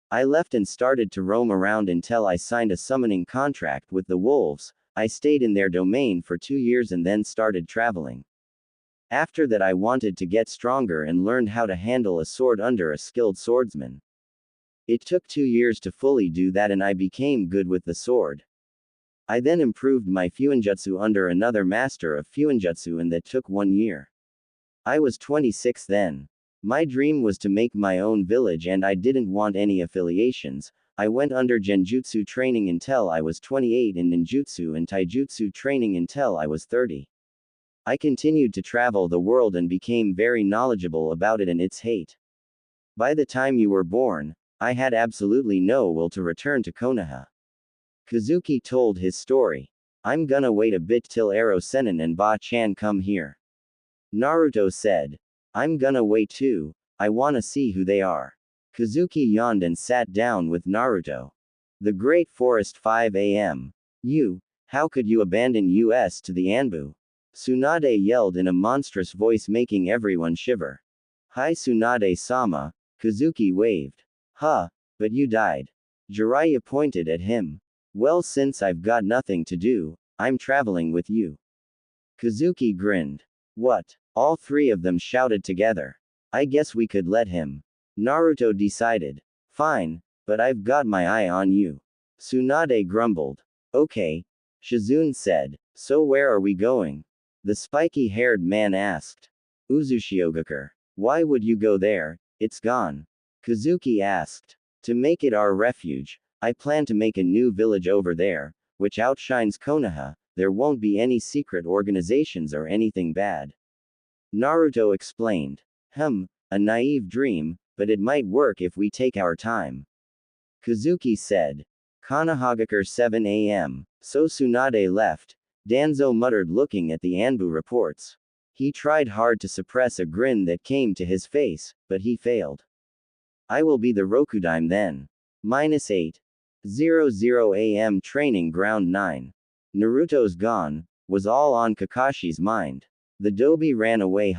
I left and started to roam around until I signed a summoning contract with the wolves. I stayed in their domain for 2 years and then started traveling. After that I wanted to get stronger and learned how to handle a sword under a skilled swordsman. It took 2 years to fully do that and I became good with the sword. I then improved my Fuinjutsu under another master of Fuinjutsu and that took 1 year. I was 26 then. My dream was to make my own village and I didn't want any affiliations. I went under Genjutsu training until I was 28 and Ninjutsu and Taijutsu training until I was 30. I continued to travel the world and became very knowledgeable about it and its hate. By the time you were born, I had absolutely no will to return to Konoha. Kazuki told his story. I'm gonna wait a bit till Arrow Sennin and Ba-chan come here. Naruto said. I'm gonna wait too, I wanna see who they are. Kazuki yawned and sat down with Naruto. The Great Forest 5 a.m. How could you abandon us to the Anbu? Tsunade yelled in a monstrous voice, making everyone shiver. Hi Tsunade-sama, Kazuki waved. Huh, but you died. Jiraiya pointed at him. Well, since I've got nothing to do, I'm traveling with you. Kazuki grinned. What? All three of them shouted together. I guess we could let him. Naruto decided. Fine, but I've got my eye on you. Tsunade grumbled. Okay. Shizune said. So where are we going? The spiky-haired man asked. Uzushiogakure. Why would you go there? It's gone. Kazuki asked. To make it our refuge, I plan to make a new village over there, which outshines Konoha. There won't be any secret organizations or anything bad. Naruto explained. A naive dream, but it might work if we take our time. Kazuki said. Konohagakure 7 a.m. So Tsunade left. Danzo muttered, looking at the Anbu reports. He tried hard to suppress a grin that came to his face, but he failed. I will be the Rokudaime then. -8:00 a.m. Training Ground 9. Naruto's gone, was all on Kakashi's mind. The Dobi ran away,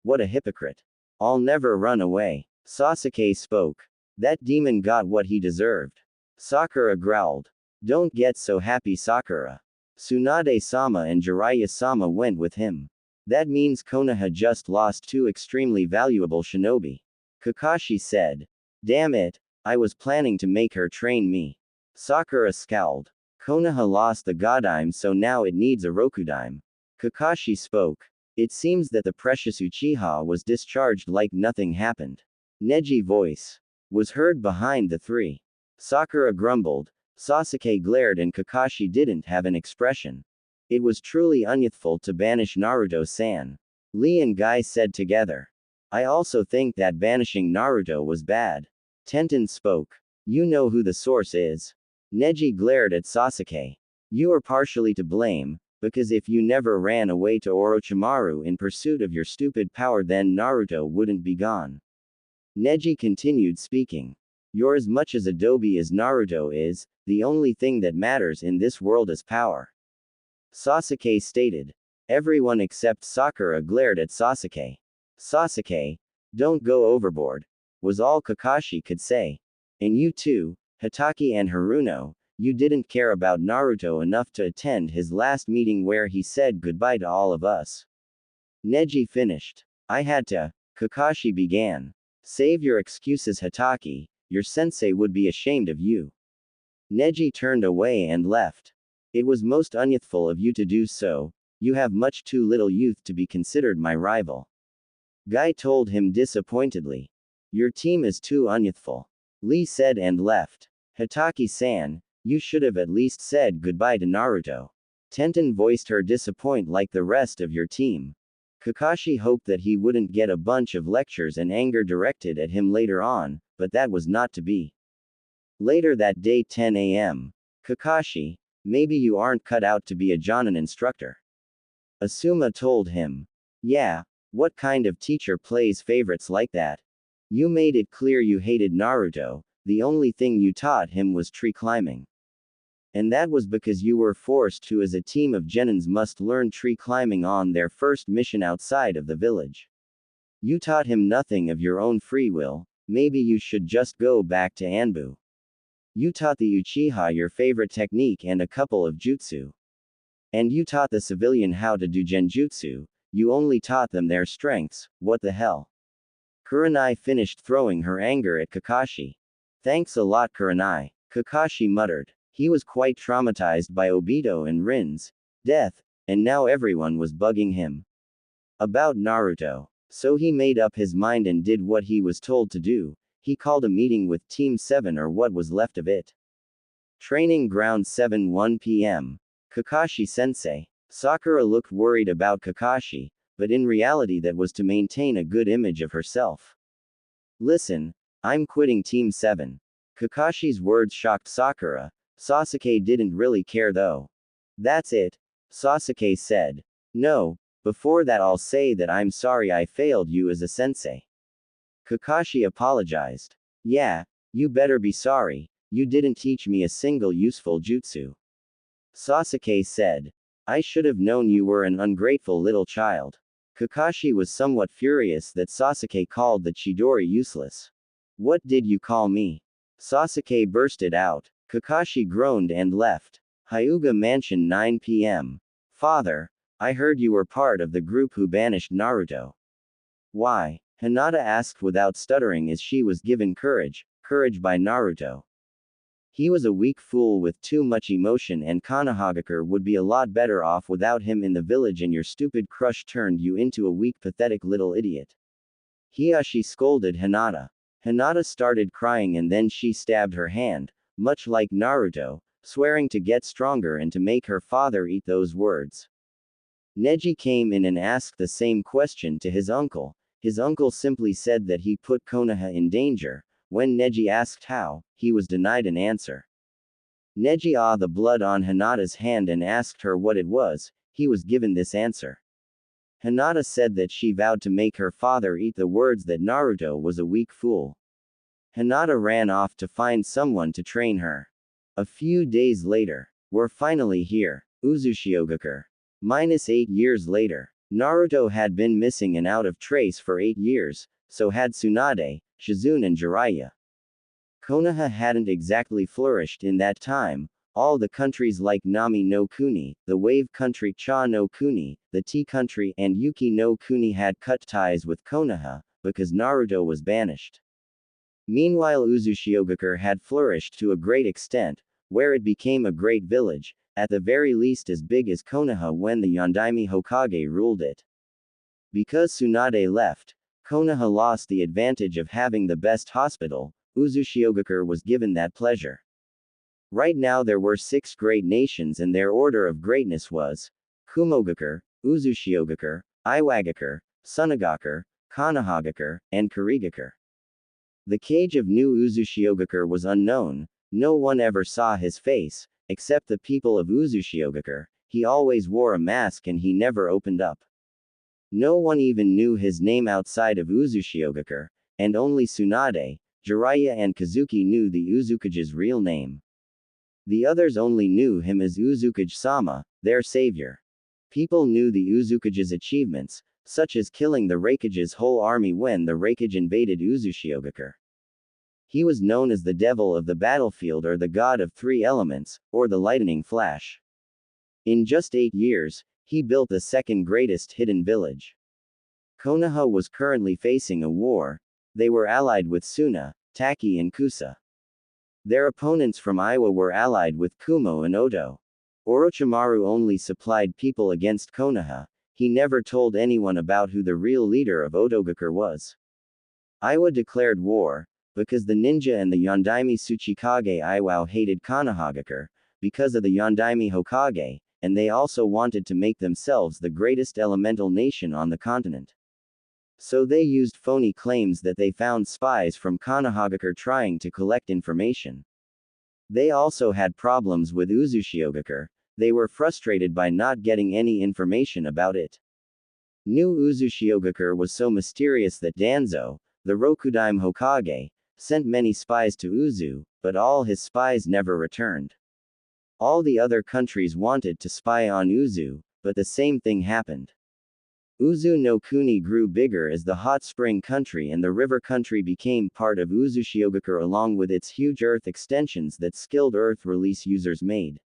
what a hypocrite. I'll never run away. Sasuke spoke. That demon got what he deserved. Sakura growled. Don't get so happy, Sakura. Tsunade-sama and Jiraiya-sama went with him. That means Konoha just lost two extremely valuable shinobi. Kakashi said. Damn it, I was planning to make her train me. Sakura scowled. Konoha lost the Godaime, so now it needs a Rokudaime. Kakashi spoke. It seems that the precious Uchiha was discharged like nothing happened. Neji voice was heard behind the three. Sakura grumbled. Sasuke glared and Kakashi didn't have an expression. It was truly unyouthful to banish Naruto-san. Lee and Guy said together. I also think that banishing Naruto was bad. Tenten spoke. You know who the source is. Neji glared at Sasuke. You are partially to blame, because if you never ran away to Orochimaru in pursuit of your stupid power, then Naruto wouldn't be gone. Neji continued speaking. You're as much as a Dobi as Naruto is, the only thing that matters in this world is power. Sasuke stated. Everyone except Sakura glared at Sasuke. Sasuke, don't go overboard, was all Kakashi could say. And you too, Hatake and Haruno, you didn't care about Naruto enough to attend his last meeting where he said goodbye to all of us. Neji finished. I had to. Kakashi began. Save your excuses, Hatake, your sensei would be ashamed of you. Neji turned away and left. It was most unyouthful of you to do so, you have much too little youth to be considered my rival. Guy told him disappointedly. Your team is too unyouthful. Lee said and left. Hatake-san, you should have at least said goodbye to Naruto. Tenten voiced her disappointment like the rest of your team. Kakashi hoped that he wouldn't get a bunch of lectures and anger directed at him later on, but that was not to be. Later that day, 10 a.m. Kakashi, maybe you aren't cut out to be a Jonin instructor. Asuma told him. Yeah, what kind of teacher plays favorites like that? You made it clear you hated Naruto, the only thing you taught him was tree climbing. And that was because you were forced to, as a team of Genins must learn tree climbing on their first mission outside of the village. You taught him nothing of your own free will, maybe you should just go back to Anbu. You taught the Uchiha your favorite technique and a couple of jutsu. And you taught the civilian how to do genjutsu, you only taught them their strengths, what the hell? Kurenai finished throwing her anger at Kakashi. Thanks a lot, Kurenai, Kakashi muttered. He was quite traumatized by Obito and Rin's death, and now everyone was bugging him about Naruto. So he made up his mind and did what he was told to do. He called a meeting with Team 7 or what was left of it. Training Ground 7 1 p.m. Kakashi-sensei. Sakura looked worried about Kakashi, but in reality that was to maintain a good image of herself. Listen, I'm quitting Team 7. Kakashi's words shocked Sakura. Sasuke didn't really care though. That's it, Sasuke said. No, before that I'll say that I'm sorry I failed you as a sensei. Kakashi apologized. Yeah, you better be sorry, you didn't teach me a single useful jutsu. Sasuke said. I should have known you were an ungrateful little child. Kakashi was somewhat furious that Sasuke called the Chidori useless. What did you call me? Sasuke bursted out. Kakashi groaned and left. Hyuga Mansion 9 p.m. Father, I heard you were part of the group who banished Naruto. Why? Hinata asked without stuttering as she was given courage by Naruto. He was a weak fool with too much emotion and Konohagakure would be a lot better off without him in the village and your stupid crush turned you into a weak pathetic little idiot. Hiashi scolded Hinata. Hinata started crying and then she stabbed her hand, much like Naruto, swearing to get stronger and to make her father eat those words. Neji came in and asked the same question to his uncle. His uncle simply said that he put Konoha in danger. When Neji asked how, he was denied an answer. Neji saw the blood on Hinata's hand and asked her what it was. He was given this answer. Hinata said that she vowed to make her father eat the words that Naruto was a weak fool. Hinata ran off to find someone to train her. A few days later, we're finally here, Uzushiogakure. -8 years later. Naruto had been missing and out of trace for 8 years, so had Tsunade, Shizune and Jiraiya. Konoha hadn't exactly flourished in that time. All the countries like Nami no Kuni, the Wave Country Cha no Kuni, the Tea Country, and Yuki no Kuni had cut ties with Konoha, because Naruto was banished. Meanwhile Uzushiogakure had flourished to a great extent, where it became a great village, at the very least as big as Konoha when the Yondaime Hokage ruled it. Because Tsunade left, Konoha lost the advantage of having the best hospital. Uzushiogakure was given that pleasure. Right now there were 6 great nations and their order of greatness was Kumogakure, Uzushiogakure, Iwagakure, Sunagakure, Konohagakure, and Kurigakure. The cage of new Uzushiogakure was unknown, no one ever saw his face, except the people of Uzushiogakure. He always wore a mask and he never opened up. No one even knew his name outside of Uzushiogakure, and only Tsunade, Jiraiya and Kazuki knew the Uzukage's real name. The others only knew him as Uzukage-sama, their savior. People knew the Uzukage's achievements, such as killing the Raikage's whole army when the Raikage invaded Uzushiogakure. He was known as the devil of the battlefield or the god of 3 elements, or the lightning flash. In just 8 years, he built the second greatest hidden village. Konoha was currently facing a war. They were allied with Suna, Taki and Kusa. Their opponents from Iwa were allied with Kumo and Oto. Orochimaru only supplied people against Konoha. He never told anyone about who the real leader of Otogakure was. Iwa declared war, because the ninja and the Yondaime Tsuchikage Iwao hated Konohagakure, because of the Yondaime Hokage, and they also wanted to make themselves the greatest elemental nation on the continent. So they used phony claims that they found spies from Konohagakure trying to collect information. They also had problems with Uzushiogakure. They were frustrated by not getting any information about it. New Uzushiogakure was so mysterious that Danzo, the Rokudaime Hokage, sent many spies to Uzu, but all his spies never returned. All the other countries wanted to spy on Uzu, but the same thing happened. Uzu no Kuni grew bigger as the hot spring country and the river country became part of Uzushiogakure along with its huge earth extensions that skilled earth release users made.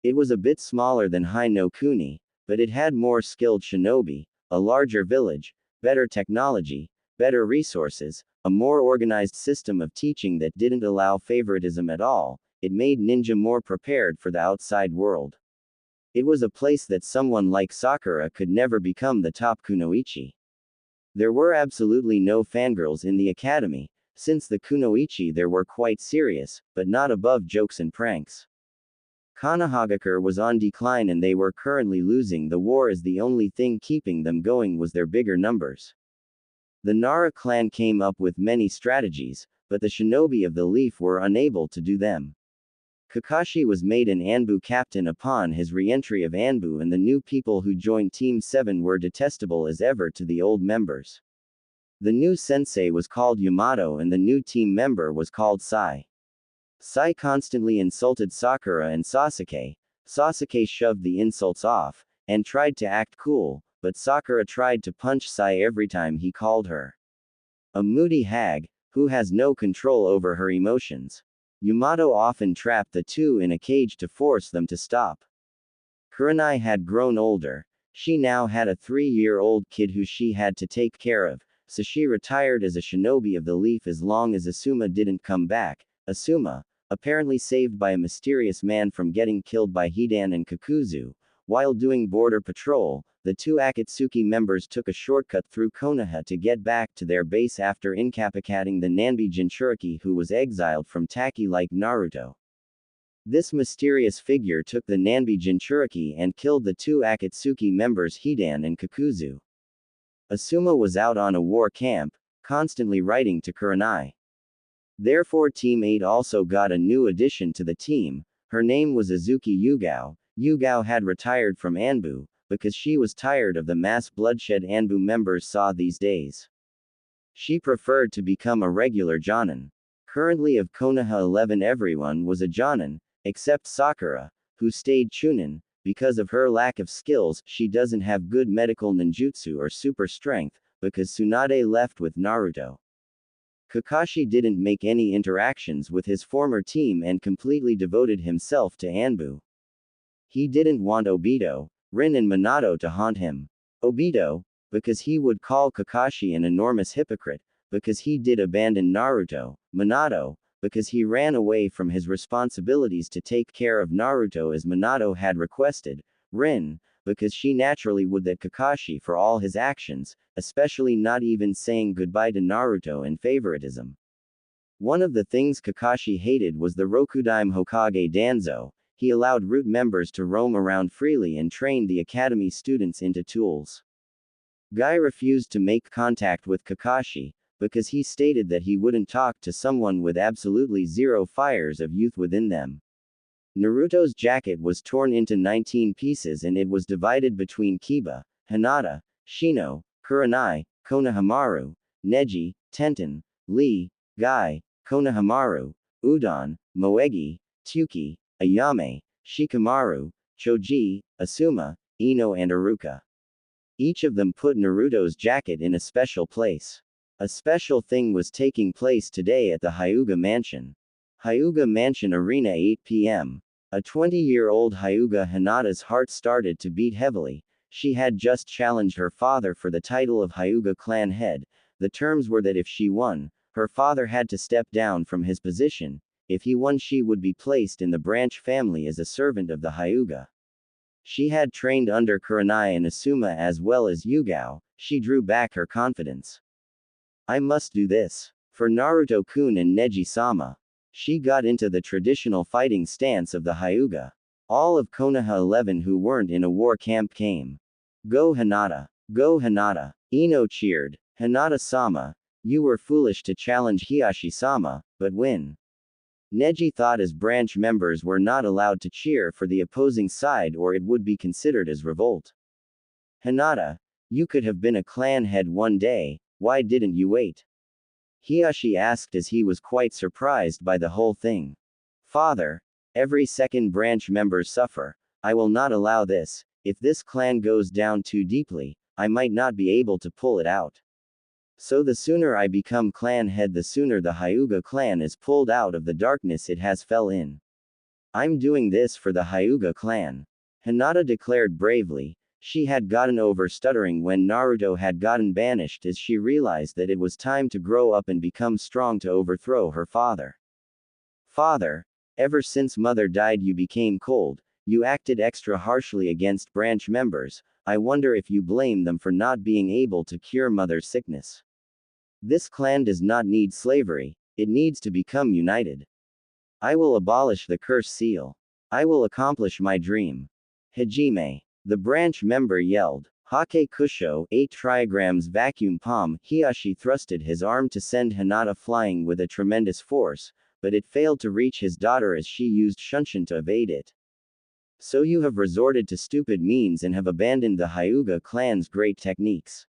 It was a bit smaller than Hai no Kuni, but it had more skilled shinobi, a larger village, better technology, better resources, a more organized system of teaching that didn't allow favoritism at all. It made ninja more prepared for the outside world. It was a place that someone like Sakura could never become the top kunoichi. There were absolutely no fangirls in the academy, since the kunoichi there were quite serious, but not above jokes and pranks. Konohagakure was on decline and they were currently losing the war as the only thing keeping them going was their bigger numbers. The Nara clan came up with many strategies, but the shinobi of the Leaf were unable to do them. Kakashi was made an Anbu captain upon his re-entry of Anbu and the new people who joined Team 7 were detestable as ever to the old members. The new sensei was called Yamato and the new team member was called Sai. Sai constantly insulted Sakura and Sasuke. Sasuke shoved the insults off, and tried to act cool, but Sakura tried to punch Sai every time he called her a moody hag, who has no control over her emotions. Yamato often trapped the two in a cage to force them to stop. Kurenai had grown older. She now had a 3-year-old kid who she had to take care of, so she retired as a shinobi of the leaf as long as Asuma didn't come back. Asuma, apparently saved by a mysterious man from getting killed by Hidan and Kakuzu. While doing border patrol, the two Akatsuki members took a shortcut through Konoha to get back to their base after incapacitating the Nanbi Jinchuriki who was exiled from Taki like Naruto. This mysterious figure took the Nanbi Jinchuriki and killed the two Akatsuki members Hidan and Kakuzu. Asuma was out on a war camp, constantly writing to Kurenai. Therefore Team 8 also got a new addition to the team. Her name was Azuki Yugao. Yugao had retired from Anbu, because she was tired of the mass bloodshed Anbu members saw these days. She preferred to become a regular Jonin. Currently of Konoha 11 everyone was a Jonin, except Sakura, who stayed Chunin. Because of her lack of skills, she doesn't have good medical ninjutsu or super strength, because Tsunade left with Naruto. Kakashi didn't make any interactions with his former team and completely devoted himself to Anbu. He didn't want Obito, Rin and Minato to haunt him. Obito, because he would call Kakashi an enormous hypocrite, because he did abandon Naruto. Minato, because he ran away from his responsibilities to take care of Naruto as Minato had requested. Rin, because she naturally would that Kakashi for all his actions, especially not even saying goodbye to Naruto and favoritism. One of the things Kakashi hated was the Rokudaime Hokage Danzo. He allowed root members to roam around freely and trained the academy students into tools. Guy refused to make contact with Kakashi, because he stated that he wouldn't talk to someone with absolutely zero fires of youth within them. Naruto's jacket was torn into 19 pieces and it was divided between Kiba, Hinata, Shino, Kurenai, Konohamaru, Neji, Tenten, Lee, Guy, Konohamaru, Udon, Moegi, Tsuki, Ayame, Shikamaru, Choji, Asuma, Ino and Iruka. Each of them put Naruto's jacket in a special place. A special thing was taking place today at the Hyuga Mansion. Hyuga Mansion Arena 8 p.m. A 20-year-old Hyuga Hinata's heart started to beat heavily. She had just challenged her father for the title of Hyuga clan head. The terms were that if she won, her father had to step down from his position. If he won, she would be placed in the branch family as a servant of the Hyuga. She had trained under Kurenai and Asuma as well as Yugao. She drew back her confidence. I must do this. For Naruto-kun and Neji-sama. She got into the traditional fighting stance of the Hyuga. All of Konoha 11 who weren't in a war camp came. Go Hinata! Go Hinata! Ino cheered. Hinata-sama, you were foolish to challenge Hiashi-sama, but win. Neji thought as branch members were not allowed to cheer for the opposing side or it would be considered as revolt. Hinata, you could have been a clan head one day, why didn't you wait? Hiashi asked as he was quite surprised by the whole thing. Father, every second branch members suffer. I will not allow this. If this clan goes down too deeply, I might not be able to pull it out. So the sooner I become clan head, the sooner the Hyuga clan is pulled out of the darkness it has fell in. I'm doing this for the Hyuga clan. Hinata declared bravely. She had gotten over stuttering when Naruto had gotten banished as she realized that it was time to grow up and become strong to overthrow her father. Father, ever since mother died you became cold, you acted extra harshly against branch members. I wonder if you blame them for not being able to cure mother's sickness. This clan does not need slavery, it needs to become united. I will abolish the curse seal. I will accomplish my dream. Hajime. The branch member yelled. Hake Kusho, 8 trigrams vacuum palm. Hiashi thrusted his arm to send Hinata flying with a tremendous force, but it failed to reach his daughter as she used Shunshin to evade it. So you have resorted to stupid means and have abandoned the Hyuga clan's great techniques.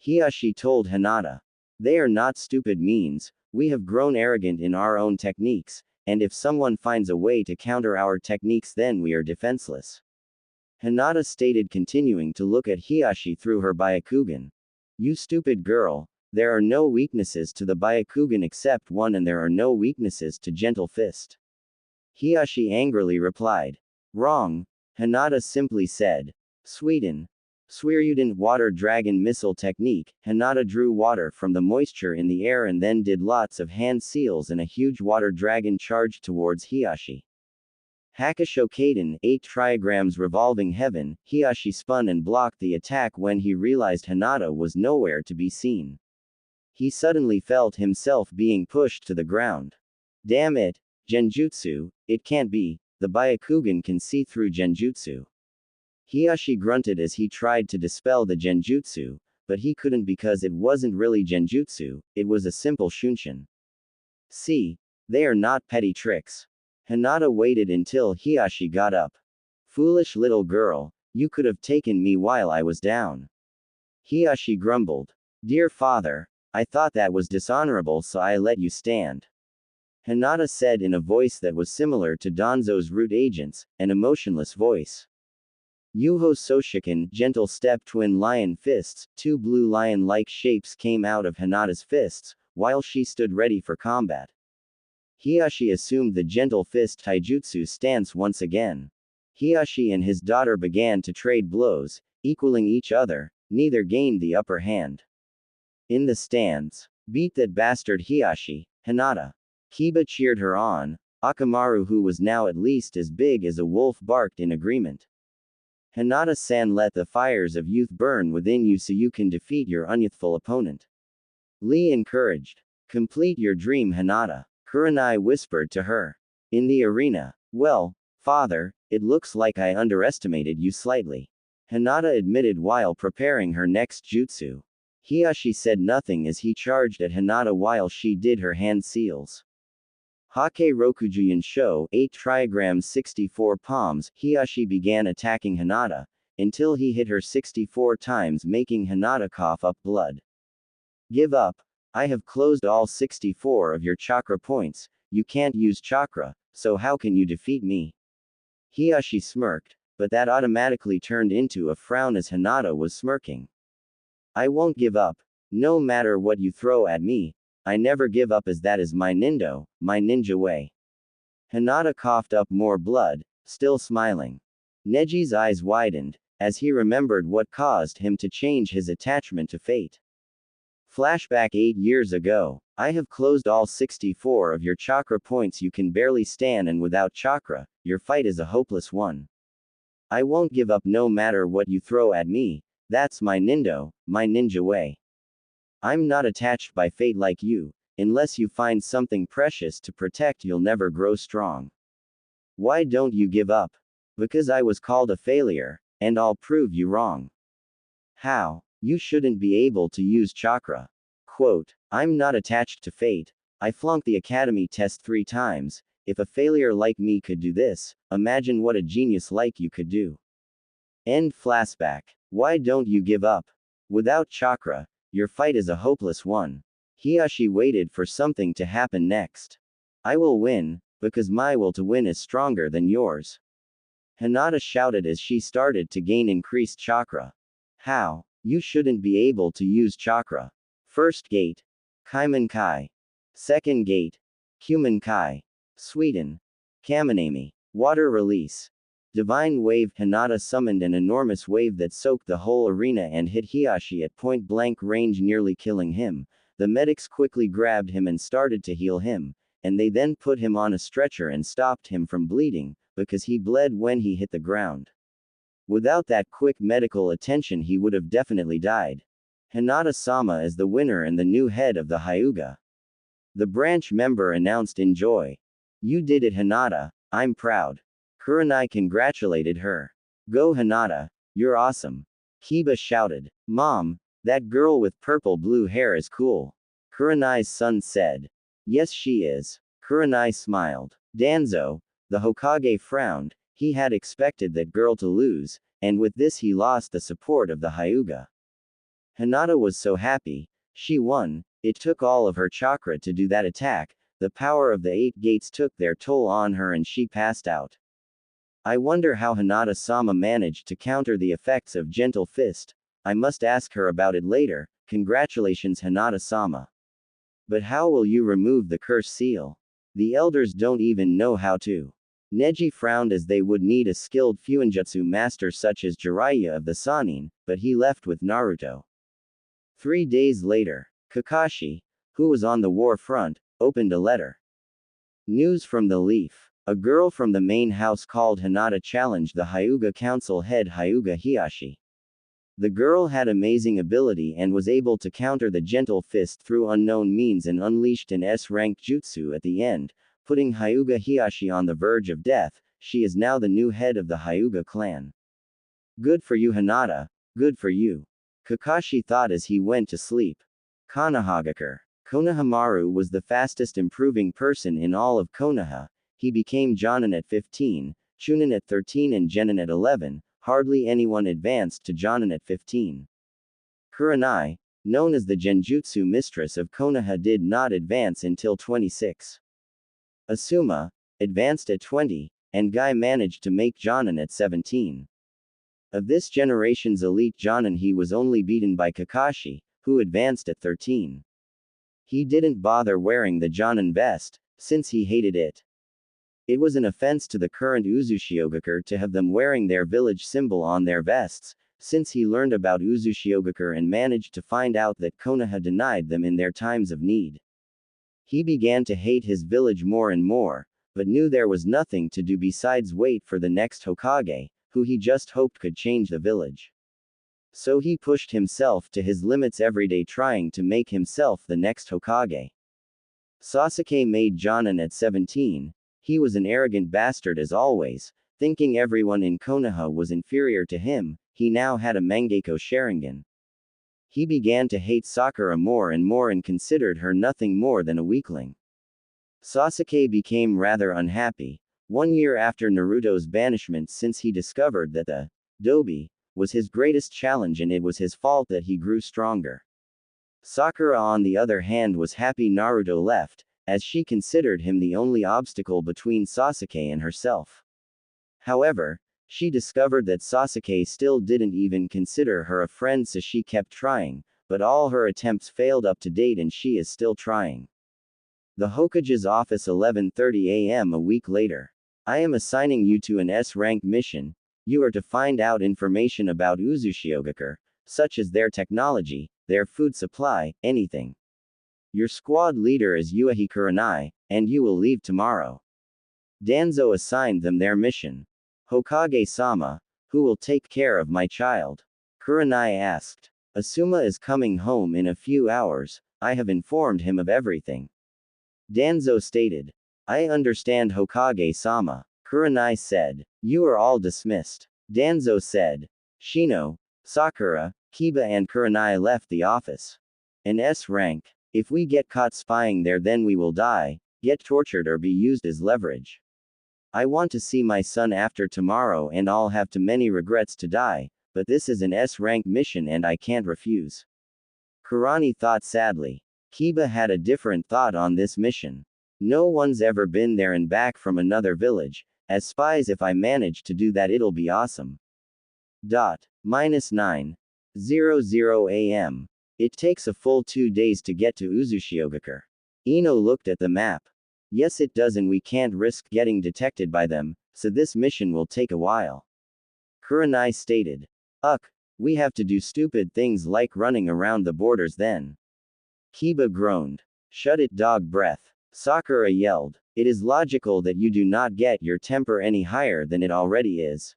Hiashi told Hinata. They are not stupid means, we have grown arrogant in our own techniques, and if someone finds a way to counter our techniques then we are defenseless. Hinata stated, continuing to look at Hiashi through her Byakugan. You stupid girl, there are no weaknesses to the Byakugan except one, and there are no weaknesses to Gentle Fist. Hiashi angrily replied. Wrong, Hinata simply said. Sweden. Suiryuden water dragon missile technique. Hinata drew water from the moisture in the air and then did lots of hand seals, and a huge water dragon charged towards Hiashi. Hakusho Kaden, 8 trigrams revolving heaven. Hiashi spun and blocked the attack when he realized Hinata was nowhere to be seen. He suddenly felt himself being pushed to the ground. Damn it, Genjutsu, it can't be, the Byakugan can see through Genjutsu. Hiashi grunted as he tried to dispel the Genjutsu, but he couldn't because it wasn't really Genjutsu, it was a simple Shunshin. See, they are not petty tricks. Hinata waited until Hiashi got up. Foolish little girl, you could have taken me while I was down. Hiashi grumbled. Dear father, I thought that was dishonorable, so I let you stand. Hinata said in a voice that was similar to Danzo's root agent's, an emotionless voice. Yuho Soshikin, gentle step twin lion fists, 2 blue lion-like shapes came out of Hinata's fists, while she stood ready for combat. Hiashi assumed the gentle fist taijutsu stance once again. Hiashi and his daughter began to trade blows, equaling each other, neither gained the upper hand. In the stands, beat that bastard Hiashi, Hinata. Kiba cheered her on. Akamaru, who was now at least as big as a wolf, barked in agreement. Hinata-san, let the fires of youth burn within you so you can defeat your unyouthful opponent. Lee encouraged. Complete your dream, Hinata. Kurenai whispered to her. In the arena. Well, father, it looks like I underestimated you slightly. Hinata admitted while preparing her next jutsu. Hiashi said nothing as he charged at Hinata while she did her hand seals. Hake Rokujuyan Sho, 8 trigrams 64 palms. Hiashi began attacking Hinata, until he hit her 64 times, making Hinata cough up blood. Give up. I have closed all 64 of your chakra points, you can't use chakra, so how can you defeat me? Hiashi smirked, but that automatically turned into a frown as Hinata was smirking. I won't give up. No matter what you throw at me, I never give up, as that is my nindo, my ninja way. Hinata coughed up more blood, still smiling. Neji's eyes widened, as he remembered what caused him to change his attachment to fate. Flashback 8 years ago. I have closed all 64 of your chakra points, you can barely stand, and without chakra, your fight is a hopeless one. I won't give up no matter what you throw at me, that's my nindo, my ninja way. I'm not attached by fate like you. Unless you find something precious to protect, you'll never grow strong. Why don't you give up? Because I was called a failure, and I'll prove you wrong. How? You shouldn't be able to use chakra. Quote, I'm not attached to fate. I flunked the academy test 3 times. If a failure like me could do this, imagine what a genius like you could do. End flashback. Why don't you give up? Without chakra, your fight is a hopeless one. Hiashi waited for something to happen next. I will win, because my will to win is stronger than yours. Hinata shouted as she started to gain increased chakra. How? You shouldn't be able to use chakra. First gate. Kaiman Kai. Second gate. Human Kai. Sweden. Kaminami. Water release. Divine wave. Hinata summoned an enormous wave that soaked the whole arena and hit Hiashi at point blank range, nearly killing him. The medics quickly grabbed him and started to heal him, and they then put him on a stretcher and stopped him from bleeding, because he bled when he hit the ground. Without that quick medical attention he would have definitely died. Hinata-sama is the winner and the new head of the Hyuga. The branch member announced in joy. You did it, Hinata, I'm proud. Kurenai congratulated her. Go Hinata, you're awesome. Kiba shouted. Mom, that girl with purple-blue hair is cool. Kurenai's son said. Yes, she is. Kurenai smiled. Danzo, the Hokage, frowned. He had expected that girl to lose, and with this he lost the support of the Hyuga. Hinata was so happy. She won. It took all of her chakra to do that attack. The power of the 8 gates took their toll on her and she passed out. I wonder how Hinata-sama managed to counter the effects of Gentle Fist. I must ask her about it later. Congratulations, Hinata-sama. But how will you remove the curse seal? The elders don't even know how to. Neji frowned as they would need a skilled fuinjutsu master such as Jiraiya of the Sannin, but he left with Naruto. 3 days later, Kakashi, who was on the war front, opened a letter. News from the Leaf. A girl from the main house called Hinata challenged the Hyuga Council head Hyuga Hiashi. The girl had amazing ability and was able to counter the Gentle Fist through unknown means and unleashed an S-rank jutsu at the end, putting Hyuga Hiashi on the verge of death. She is now the new head of the Hyuga clan. Good for you, Hinata, good for you. Kakashi thought as he went to sleep. Konohagakure. Konohamaru was the fastest improving person in all of Konoha. He became Jonin at 15, Chunin at 13 and Genin at 11, hardly anyone advanced to Jonin at 15. Kurenai, known as the Genjutsu mistress of Konoha, did not advance until 26. Asuma, advanced at 20, and Guy managed to make Jonin at 17. Of this generation's elite Jonin, he was only beaten by Kakashi, who advanced at 13. He didn't bother wearing the Jonin vest, since he hated it. It was an offense to the current Uzushiogakure to have them wearing their village symbol on their vests, since he learned about Uzushiogakure and managed to find out that Konoha denied them in their times of need. He began to hate his village more and more, but knew there was nothing to do besides wait for the next Hokage, who he just hoped could change the village. So he pushed himself to his limits every day, trying to make himself the next Hokage. Sasuke made Jonin at 17. He was an arrogant bastard as always, thinking everyone in Konoha was inferior to him. He now had a Mangekyo Sharingan. He began to hate Sakura more and more and considered her nothing more than a weakling. Sasuke became rather unhappy. 1 year after Naruto's banishment, since he discovered that the Dobi was his greatest challenge and it was his fault that he grew stronger. Sakura, on the other hand, was happy Naruto left, as she considered him the only obstacle between Sasuke and herself. However, she discovered that Sasuke still didn't even consider her a friend, so she kept trying, but all her attempts failed up to date and she is still trying. The Hokage's office, 11:30 a.m. a week later. I am assigning you to an S-rank mission. You are to find out information about Uzushiogakure, such as their technology, their food supply, anything. Your squad leader is Yuehi Kurenai, and you will leave tomorrow. Danzo assigned them their mission. Hokage-sama, who will take care of my child? Kurenai asked. Asuma is coming home in a few hours. I have informed him of everything. Danzo stated. I understand, Hokage-sama. Kurenai said. You are all dismissed. Danzo said. Shino, Sakura, Kiba and Kurenai left the office. An S rank. If we get caught spying there, then we will die, get tortured or be used as leverage. I want to see my son after tomorrow and I'll have too many regrets to die, but this is an S-rank mission and I can't refuse. Kurani thought sadly. Kiba had a different thought on this mission. No one's ever been there and back from another village. As spies, if I manage to do that, it'll be awesome. -9:00 a.m. It takes a full 2 days to get to Uzushiogakure. Ino looked at the map. Yes, it does, and we can't risk getting detected by them, so this mission will take a while. Kurenai stated. We have to do stupid things like running around the borders then. Kiba groaned. Shut it, dog breath. Sakura yelled. It is logical that you do not get your temper any higher than it already is.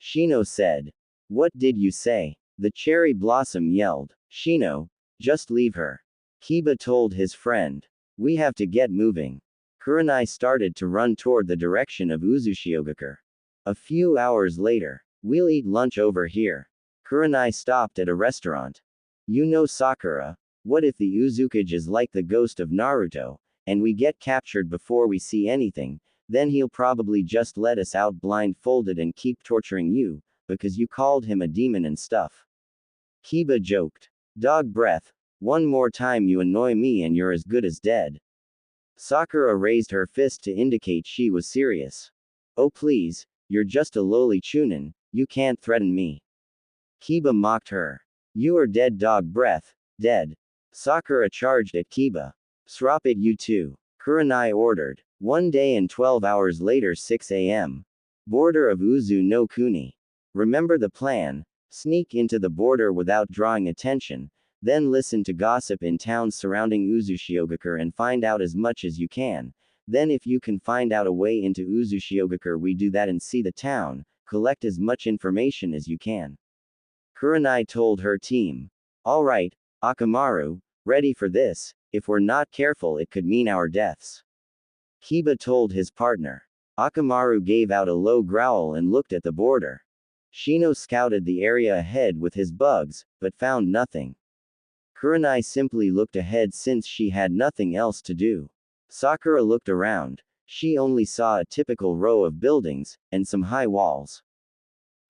Shino said. What did you say? The cherry blossom yelled. Shino, just leave her. Kiba told his friend. We have to get moving. Kurenai started to run toward the direction of Uzushiogakure. A few hours later. We'll eat lunch over here. Kurenai stopped at a restaurant. You know, Sakura, what if the Uzukage is like the ghost of Naruto, and we get captured before we see anything? Then he'll probably just let us out blindfolded and keep torturing you, because you called him a demon and stuff. Kiba joked. Dog breath, One more time you annoy me and you're as good as dead. Sakura raised her fist to indicate she was serious. Oh please, you're just a lowly chunin, you can't threaten me. Kiba mocked her. You are dead dog breath, dead. Sakura charged at Kiba. Swap it you too. Kurenai ordered. 1 day and 12 hours later 6 a.m. Border of Uzu no Kuni. Remember the plan. Sneak into the border without drawing attention, then listen to gossip in towns surrounding Uzushiogakure and find out as much as you can. Then if you can find out a way into Uzushiogakure we do that and see the town, collect as much information as you can. Kurenai told her team. Alright, Akamaru, ready for this, if we're not careful it could mean our deaths. Kiba told his partner. Akamaru gave out a low growl and looked at the border. Shino scouted the area ahead with his bugs, but found nothing. Kurenai simply looked ahead since she had nothing else to do. Sakura looked around. She only saw a typical row of buildings, and some high walls.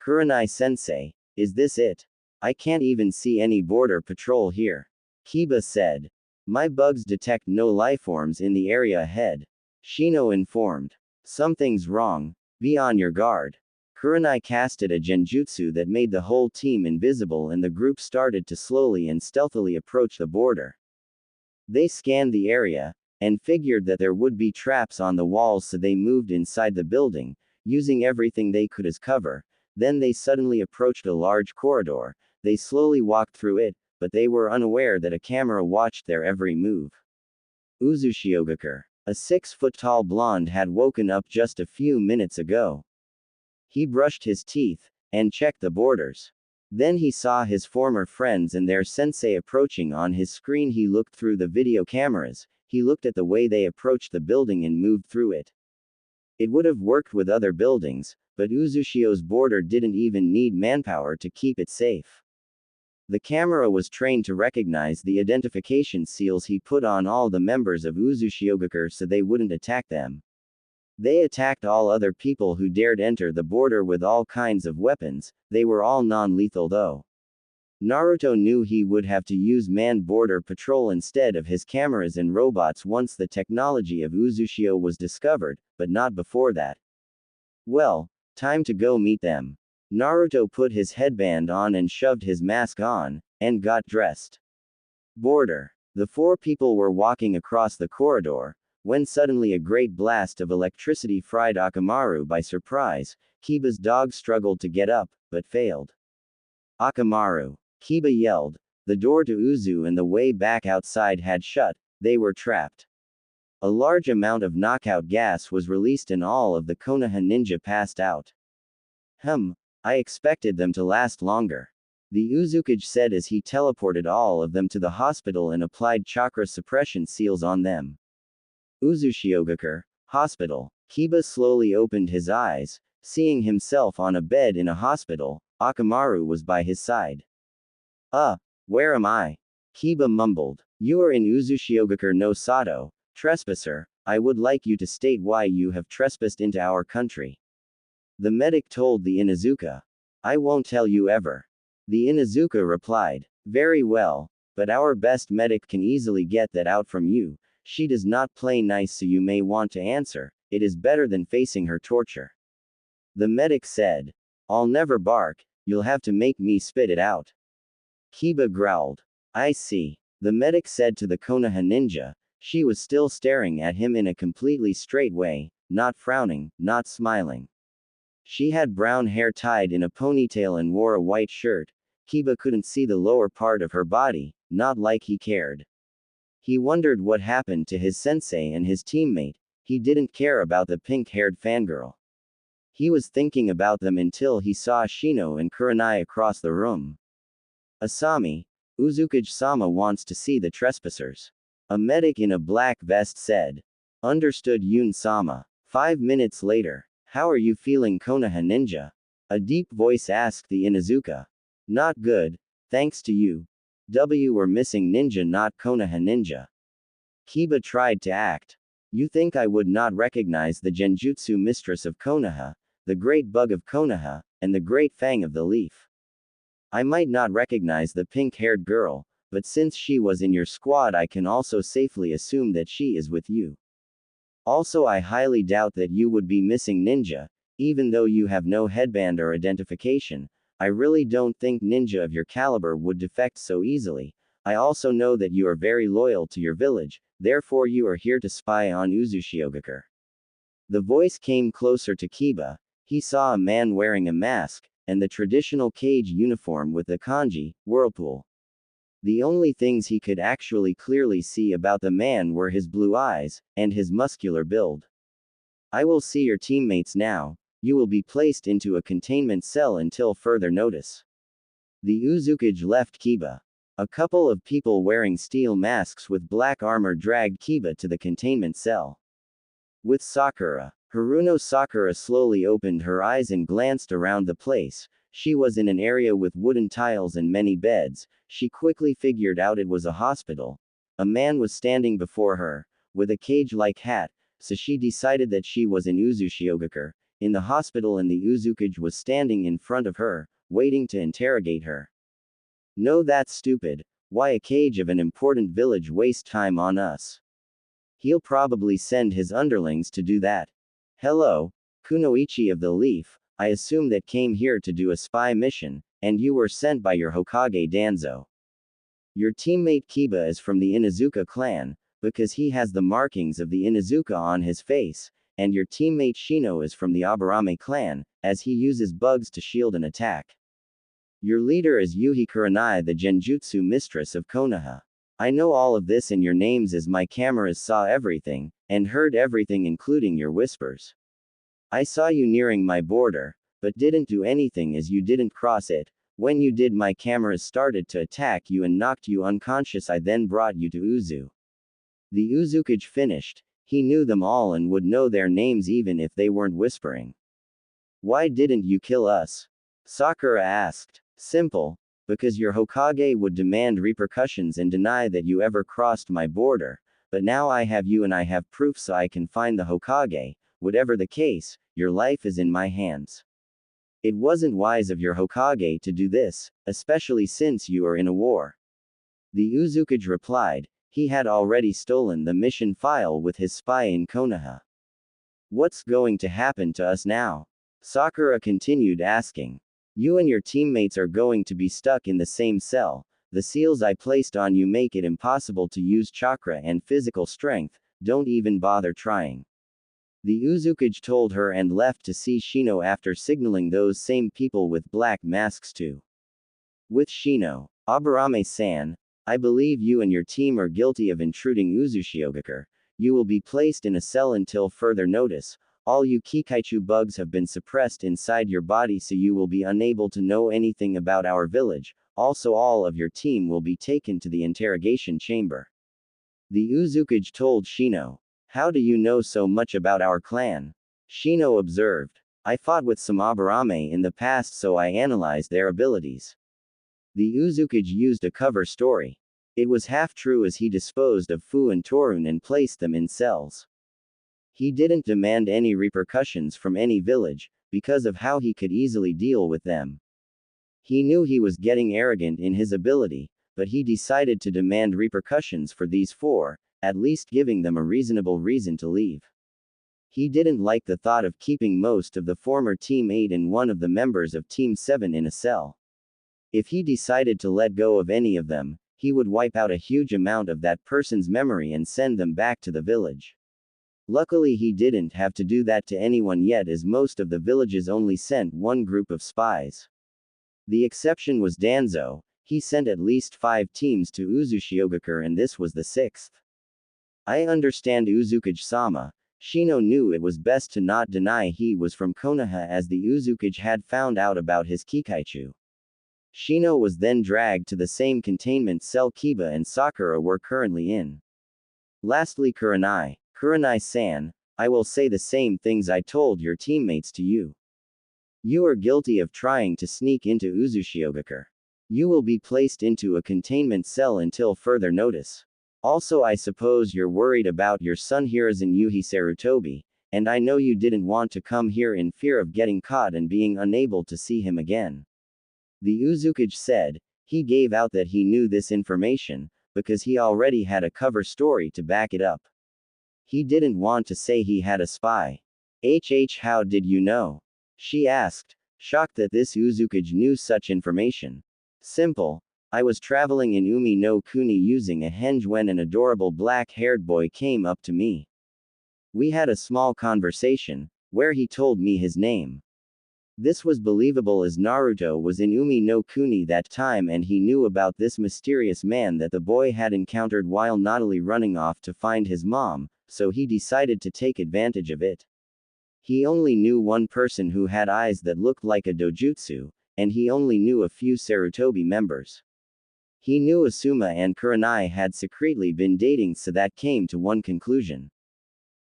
Kurenai-sensei, is this it? I can't even see any border patrol here. Kiba said. My bugs detect no lifeforms in the area ahead. Shino informed. Something's wrong, be on your guard. Kurenai casted a genjutsu that made the whole team invisible and the group started to slowly and stealthily approach the border. They scanned the area, and figured that there would be traps on the walls so they moved inside the building, using everything they could as cover. Then they suddenly approached a large corridor. They slowly walked through it, but they were unaware that a camera watched their every move. Uzushiogakure, a 6-foot-tall blonde had woken up just a few minutes ago. He brushed his teeth, and checked the borders. Then he saw his former friends and their sensei approaching on his screen. He looked through the video cameras, he looked at the way they approached the building and moved through it. It would have worked with other buildings, but Uzushio's border didn't even need manpower to keep it safe. The camera was trained to recognize the identification seals he put on all the members of Uzushiogakure so they wouldn't attack them. They attacked all other people who dared enter the border with all kinds of weapons, they were all non-lethal though. Naruto knew he would have to use manned border patrol instead of his cameras and robots once the technology of Uzushio was discovered, but not before that. Well, time to go meet them. Naruto put his headband on and shoved his mask on, and got dressed. Border. The 4 people were walking across the corridor, when suddenly a great blast of electricity fried Akamaru by surprise. Kiba's dog struggled to get up, but failed. Akamaru. Kiba yelled. The door to Uzu and the way back outside had shut, they were trapped. A large amount of knockout gas was released and all of the Konoha ninja passed out. I expected them to last longer. The Uzukage said as he teleported all of them to the hospital and applied chakra suppression seals on them. Uzushiogakure, hospital. Kiba slowly opened his eyes, seeing himself on a bed in a hospital. Akamaru was by his side. Where am I? Kiba mumbled. You are in Uzushiogakure no Sato, trespasser. I would like you to state why you have trespassed into our country. The medic told the Inuzuka. I won't tell you ever. The Inuzuka replied. Very well, but our best medic can easily get that out from you. She does not play nice so you may want to answer, it is better than facing her torture. The medic said. I'll never bark, you'll have to make me spit it out. Kiba growled. I see. The medic said to the Konoha ninja. She was still staring at him in a completely straight way, not frowning, not smiling. She had brown hair tied in a ponytail and wore a white shirt. Kiba couldn't see the lower part of her body, not like he cared. He wondered what happened to his sensei and his teammate. He didn't care about the pink-haired fangirl. He was thinking about them until he saw Shino and Kurenai across the room. Asami, Uzukage-sama wants to see the trespassers. A medic in a black vest said. Understood Yun-sama. 5 minutes later. How are you feeling Konoha ninja? A deep voice asked the Inuzuka. Not good, thanks to you. We're missing ninja not Konoha ninja. Kiba tried to act. You think I would not recognize the genjutsu mistress of Konoha, the great bug of Konoha, and the great fang of the leaf. I might not recognize the pink-haired girl, but since she was in your squad, I can also safely assume that she is with you. Also, I highly doubt that you would be missing ninja, even though you have no headband or identification. I really don't think ninja of your caliber would defect so easily. I also know that you are very loyal to your village, therefore you are here to spy on Uzushiogakure. The voice came closer to Kiba. He saw a man wearing a mask, and the traditional cage uniform with the kanji, whirlpool. The only things he could actually clearly see about the man were his blue eyes, and his muscular build. I will see your teammates now. You will be placed into a containment cell until further notice. The Uzukage left Kiba. A couple of people wearing steel masks with black armor dragged Kiba to the containment cell. With Sakura, Haruno Sakura slowly opened her eyes and glanced around the place. She was in an area with wooden tiles and many beds. She quickly figured out it was a hospital. A man was standing before her, with a cage-like hat, so she decided that she was in Uzushiogakure, in the hospital, and the Uzukage was standing in front of her, waiting to interrogate her. No, that's stupid. Why a cage of an important village waste time on us? He'll probably send his underlings to do that. Hello, Kunoichi of the Leaf. I assume that came here to do a spy mission, and you were sent by your Hokage Danzo. Your teammate Kiba is from the Inuzuka clan, because he has the markings of the Inuzuka on his face, and your teammate Shino is from the Aburame clan, as he uses bugs to shield an attack. Your leader is Yuhi Kurenai, the Genjutsu mistress of Konoha. I know all of this, and your names as my cameras saw everything, and heard everything including your whispers. I saw you nearing my border, but didn't do anything as you didn't cross it. When you did, my cameras started to attack you and knocked you unconscious. I then brought you to Uzu. The Uzukage finished. He knew them all and would know their names even if they weren't whispering. Why didn't you kill us? Sakura asked. Simple. Because your Hokage would demand repercussions and deny that you ever crossed my border, but now I have you and I have proof, so I can find the Hokage. Whatever the case, your life is in my hands. It wasn't wise of your Hokage to do this, especially since you are in a war. The Uzukage replied. He had already stolen the mission file with his spy in Konoha. What's going to happen to us now? Sakura continued asking. You and your teammates are going to be stuck in the same cell. The seals I placed on you make it impossible to use chakra and physical strength. Don't even bother trying. The Uzukage told her and left to see Shino after signaling those same people with black masks to. With Shino, Aburame-san, I believe you and your team are guilty of intruding Uzushiogakure. You will be placed in a cell until further notice. All you Kikaichu bugs have been suppressed inside your body, so you will be unable to know anything about our village. Also, all of your team will be taken to the interrogation chamber. The Uzukage told Shino. How do you know so much about our clan? Shino observed. I fought with some Aburame in the past, so I analyzed their abilities. The Uzukage used a cover story. It was half true, as he disposed of Fu and Torun and placed them in cells. He didn't demand any repercussions from any village, because of how he could easily deal with them. He knew he was getting arrogant in his ability, but he decided to demand repercussions for these four, at least giving them a reasonable reason to leave. He didn't like the thought of keeping most of the former Team 8 and one of the members of Team 7 in a cell. If he decided to let go of any of them, he would wipe out a huge amount of that person's memory and send them back to the village. Luckily, he didn't have to do that to anyone yet, as most of the villages only sent one group of spies. The exception was Danzo. He sent at least 5 teams to Uzushiogakure, and this was the 6th. I understand, Uzukage-sama. Shino knew it was best to not deny he was from Konoha, as the Uzukage had found out about his Kikaichu. Shino was then dragged to the same containment cell Kiba and Sakura were currently in. Lastly, Kurenai. Kurenai-san, I will say the same things I told your teammates to you. You are guilty of trying to sneak into Uzushiogakure. You will be placed into a containment cell until further notice. Also, I suppose you're worried about your son Hiruzen Yuhi Sarutobi, and I know you didn't want to come here in fear of getting caught and being unable to see him again. The Uzukage said. He gave out that he knew this information, because he already had a cover story to back it up. He didn't want to say he had a spy. How did you know? She asked, shocked that this Uzukage knew such information. Simple. I was traveling in Umi no Kuni using a henge when an adorable black-haired boy came up to me. We had a small conversation, where he told me his name. This was believable as Naruto was in Umi no Kuni that time and he knew about this mysterious man that the boy had encountered while Natali running off to find his mom, so he decided to take advantage of it. He only knew one person who had eyes that looked like a dojutsu, and he only knew a few Sarutobi members. He knew Asuma and Kurenai had secretly been dating, so that came to one conclusion.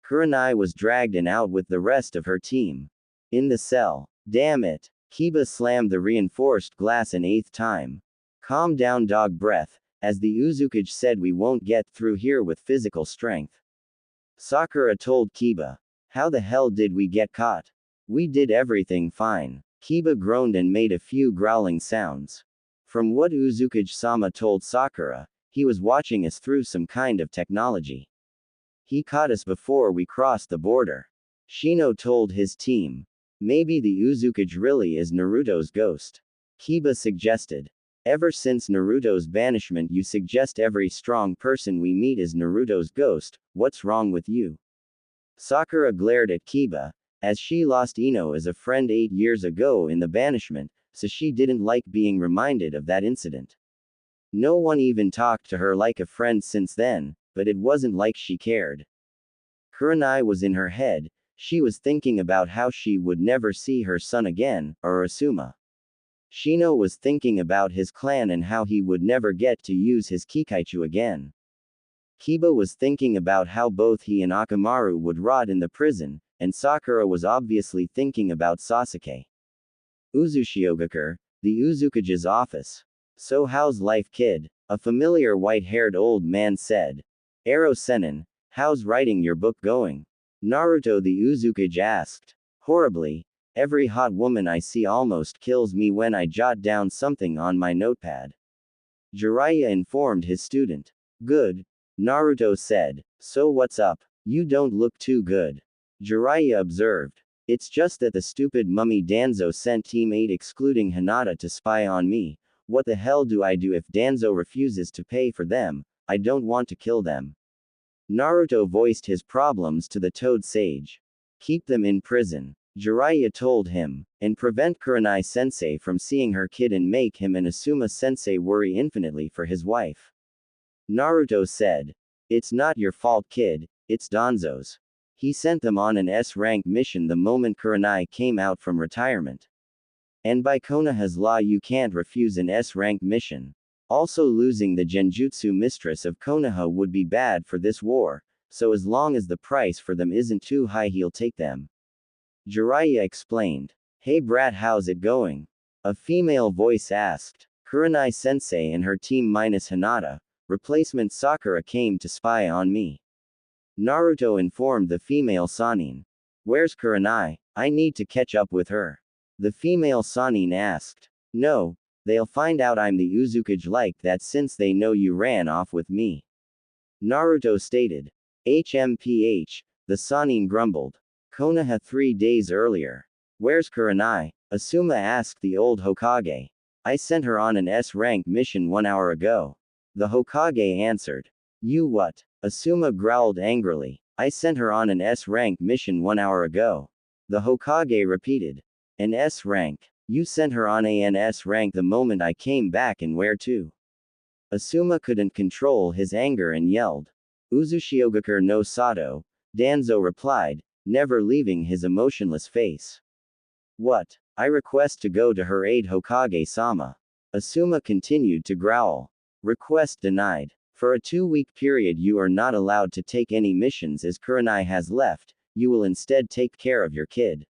Kurenai was dragged and out with the rest of her team. In the cell. Damn it. Kiba slammed the reinforced glass an 8th time. Calm down, dog breath, as the Uzukage said, we won't get through here with physical strength. Sakura told Kiba. How the hell did we get caught? We did everything fine. Kiba groaned and made a few growling sounds. From what Uzukage-sama told Sakura, he was watching us through some kind of technology. He caught us before we crossed the border. Shino told his team. Maybe the Uzukage really is Naruto's ghost. Kiba suggested. Ever since Naruto's banishment, you suggest every strong person we meet is Naruto's ghost. What's wrong with you? Sakura glared at Kiba, as she lost Ino as a friend 8 years ago in the banishment, so she didn't like being reminded of that incident. No one even talked to her like a friend since then, but it wasn't like she cared. Kurenai was in her head. She was thinking about how she would never see her son again, or Asuma. Shino was thinking about his clan and how he would never get to use his Kikaichu again. Kiba was thinking about how both he and Akamaru would rot in the prison, and Sakura was obviously thinking about Sasuke. Uzushiogakure, the Uzukage's office. So how's life, kid? A familiar white-haired old man said. Ero Senin, how's writing your book going? Naruto the Uzukage asked. Horribly. Every hot woman I see almost kills me when I jot down something on my notepad. Jiraiya informed his student. Good. Naruto said. So what's up? You don't look too good. Jiraiya observed. It's just that the stupid mummy Danzo sent Team 8 excluding Hinata to spy on me. What the hell do I do if Danzo refuses to pay for them? I don't want to kill them. Naruto voiced his problems to the Toad Sage. Keep them in prison. Jiraiya told him, and prevent Kurenai sensei from seeing her kid and make him and Asuma sensei worry infinitely for his wife. Naruto said. It's not your fault, kid, it's Danzo's. He sent them on an S-rank mission the moment Kurenai came out from retirement. And by Konoha's law you can't refuse an S-rank mission. Also losing the Genjutsu mistress of Konoha would be bad for this war, so as long as the price for them isn't too high he'll take them. Jiraiya explained. Hey brat, how's it going? A female voice asked. Kurenai sensei and her team minus Hinata, replacement Sakura came to spy on me. Naruto informed the female Sannin. Where's Kurenai? I need to catch up with her. The female Sannin asked. No, they'll find out I'm the Uzukage like that since they know you ran off with me. Naruto stated. HMPH, the Sannin grumbled. Konoha 3 days earlier. Where's Kurenai? Asuma asked the old Hokage. I sent her on an S-rank mission 1 hour ago. The Hokage answered. You what? Asuma growled angrily. I sent her on an S-rank mission 1 hour ago. The Hokage repeated. An S-rank. You sent her on an S-rank the moment I came back, and where to? Asuma couldn't control his anger and yelled. Uzushiogakure no Sato. Danzo replied, never leaving his emotionless face. What? I request to go to her aid, Hokage-sama. Asuma continued to growl. Request denied. For a 2-week period you are not allowed to take any missions as Kurenai has left, you will instead take care of your kid.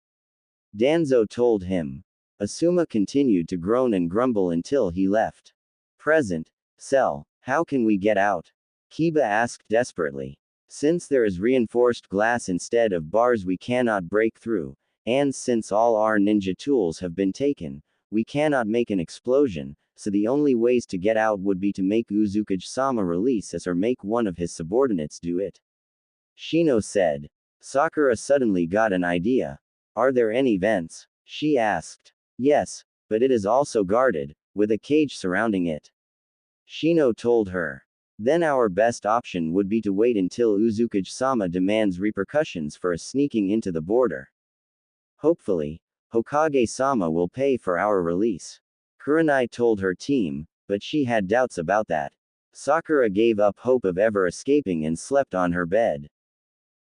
Danzo told him. Asuma continued to groan and grumble until he left. Present. Cell. How can we get out? Kiba asked desperately. Since there is reinforced glass instead of bars we cannot break through, and since all our ninja tools have been taken, we cannot make an explosion, so the only ways to get out would be to make Uzukage-sama release us or make one of his subordinates do it. Shino said. Sakura suddenly got an idea. Are there any vents? She asked. Yes, but it is also guarded, with a cage surrounding it. Shino told her. Then our best option would be to wait until Uzukage-sama demands repercussions for us sneaking into the border. Hopefully, Hokage-sama will pay for our release. Kurenai told her team, but she had doubts about that. Sakura gave up hope of ever escaping and slept on her bed.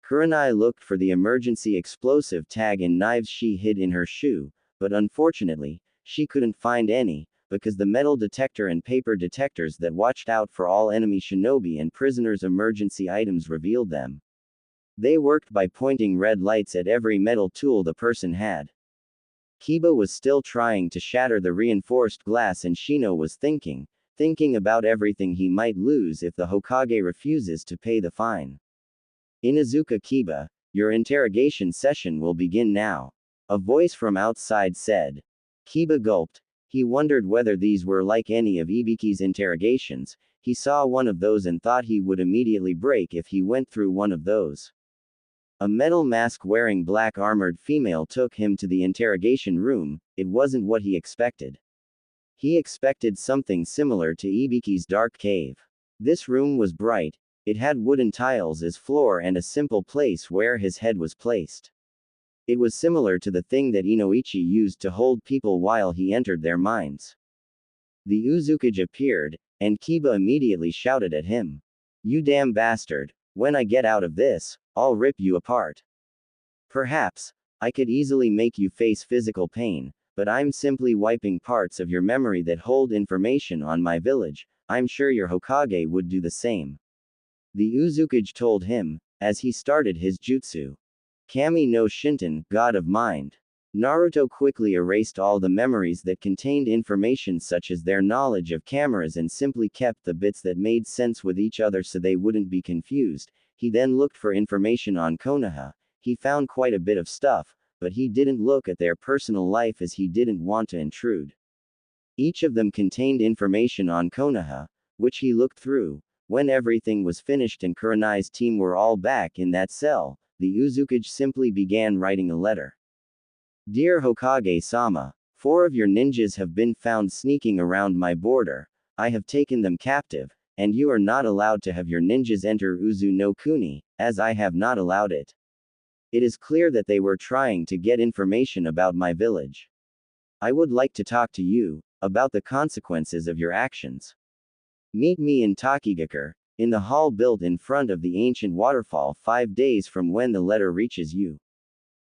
Kurenai looked for the emergency explosive tag and knives she hid in her shoe, but unfortunately, she couldn't find any, because the metal detector and paper detectors that watched out for all enemy shinobi and prisoners' emergency items revealed them. They worked by pointing red lights at every metal tool the person had. Kiba was still trying to shatter the reinforced glass and Shino was thinking about everything he might lose if the Hokage refuses to pay the fine. Inuzuka Kiba, your interrogation session will begin now. A voice from outside said. Kiba gulped. He wondered whether these were like any of Ibiki's interrogations. He saw one of those and thought he would immediately break if he went through one of those. A metal mask-wearing black-armored female took him to the interrogation room. It wasn't what he expected. He expected something similar to Ibiki's dark cave. This room was bright. It had wooden tiles as floor and a simple place where his head was placed. It was similar to the thing that Inoichi used to hold people while he entered their minds. The Uzukage appeared, and Kiba immediately shouted at him. You damn bastard, when I get out of this, I'll rip you apart. Perhaps, I could easily make you face physical pain, but I'm simply wiping parts of your memory that hold information on my village. I'm sure your Hokage would do the same. The Uzukage told him, as he started his jutsu. Kami no Shinton, God of Mind. Naruto quickly erased all the memories that contained information such as their knowledge of cameras and simply kept the bits that made sense with each other so they wouldn't be confused. He then looked for information on Konoha. He found quite a bit of stuff, but he didn't look at their personal life as he didn't want to intrude. Each of them contained information on Konoha, which he looked through. When everything was finished and Kurenai's team were all back in that cell, the Uzukage simply began writing a letter. Dear Hokage-sama, 4 of your ninjas have been found sneaking around my border. I have taken them captive, and you are not allowed to have your ninjas enter Uzu no Kuni, as I have not allowed it. It is clear that they were trying to get information about my village. I would like to talk to you about the consequences of your actions. Meet me in Takigakure, in the hall built in front of the ancient waterfall 5 days from when the letter reaches you.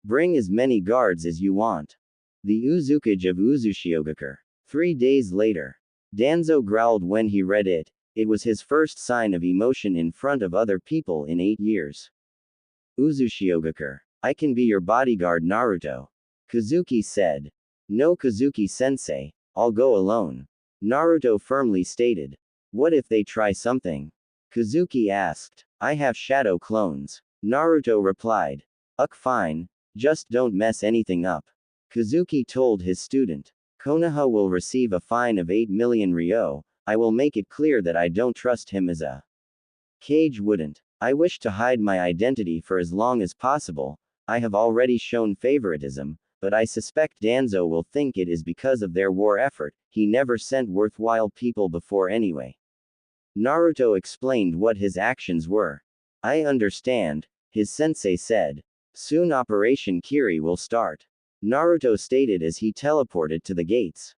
Bring as many guards as you want. The Uzukage of Uzushiogakure. 3 days later. Danzo growled when he read it. It was his first sign of emotion in front of other people in 8 years. Uzushiogakure. I can be your bodyguard, Naruto. Kazuki said. No, Kazuki-sensei, I'll go alone. Naruto firmly stated. What if they try something? Kazuki asked. I have shadow clones. Naruto replied. Fine. Just don't mess anything up. Kazuki told his student. Konoha will receive a fine of 8 million ryo. I will make it clear that I don't trust him as a Kage wouldn't. I wish to hide my identity for as long as possible. I have already shown favoritism, but I suspect Danzo will think it is because of their war effort. He never sent worthwhile people before anyway. Naruto explained what his actions were. I understand, his sensei said. Soon Operation Kiri will start. Naruto stated as he teleported to the gates.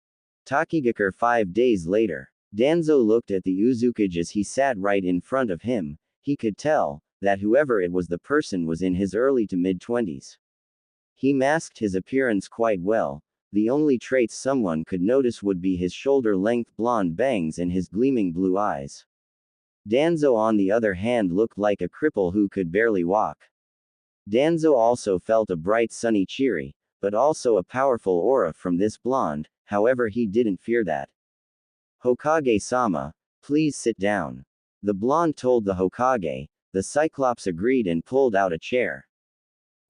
Takigakure 5 days later. Danzo looked at the Uzukage as he sat right in front of him. He could tell that whoever it was, the person was in his early to mid-20s. He masked his appearance quite well. The only traits someone could notice would be his shoulder-length blonde bangs and his gleaming blue eyes. Danzo on the other hand looked like a cripple who could barely walk. Danzo also felt a bright sunny cheery, but also a powerful aura from this blonde, however he didn't fear that. Hokage-sama, please sit down. The blonde told the Hokage. The Cyclops agreed and pulled out a chair.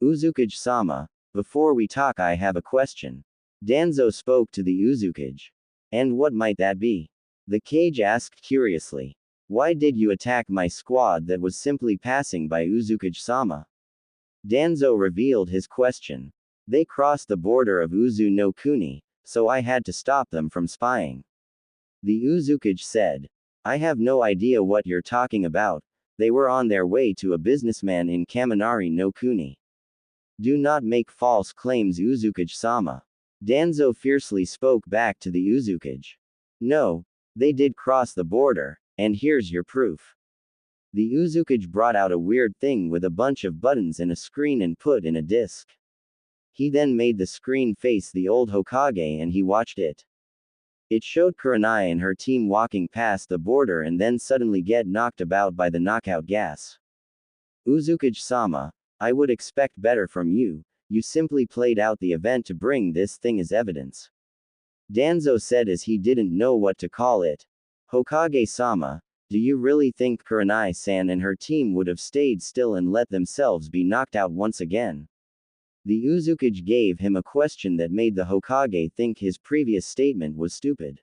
Uzukage-sama, before we talk I have a question. Danzo spoke to the Uzukage. And what might that be? The Kage asked curiously. Why did you attack my squad that was simply passing by Uzukage-sama? Danzo revealed his question. They crossed the border of Uzu no Kuni, so I had to stop them from spying. The Uzukage said. I have no idea what you're talking about. They were on their way to a businessman in Kaminari no Kuni. Do not make false claims, Uzukage-sama. Danzo fiercely spoke back to the Uzukage. No, they did cross the border, and here's your proof. The Uzukage brought out a weird thing with a bunch of buttons and a screen and put in a disc. He then made the screen face the old Hokage and he watched it. It showed Kurenai and her team walking past the border and then suddenly get knocked about by the knockout gas. Uzukage-sama, I would expect better from you. You simply played out the event to bring this thing as evidence. Danzo said as he didn't know what to call it. Hokage-sama, do you really think Kurenai-san and her team would have stayed still and let themselves be knocked out once again? The Uzukage gave him a question that made the Hokage think his previous statement was stupid.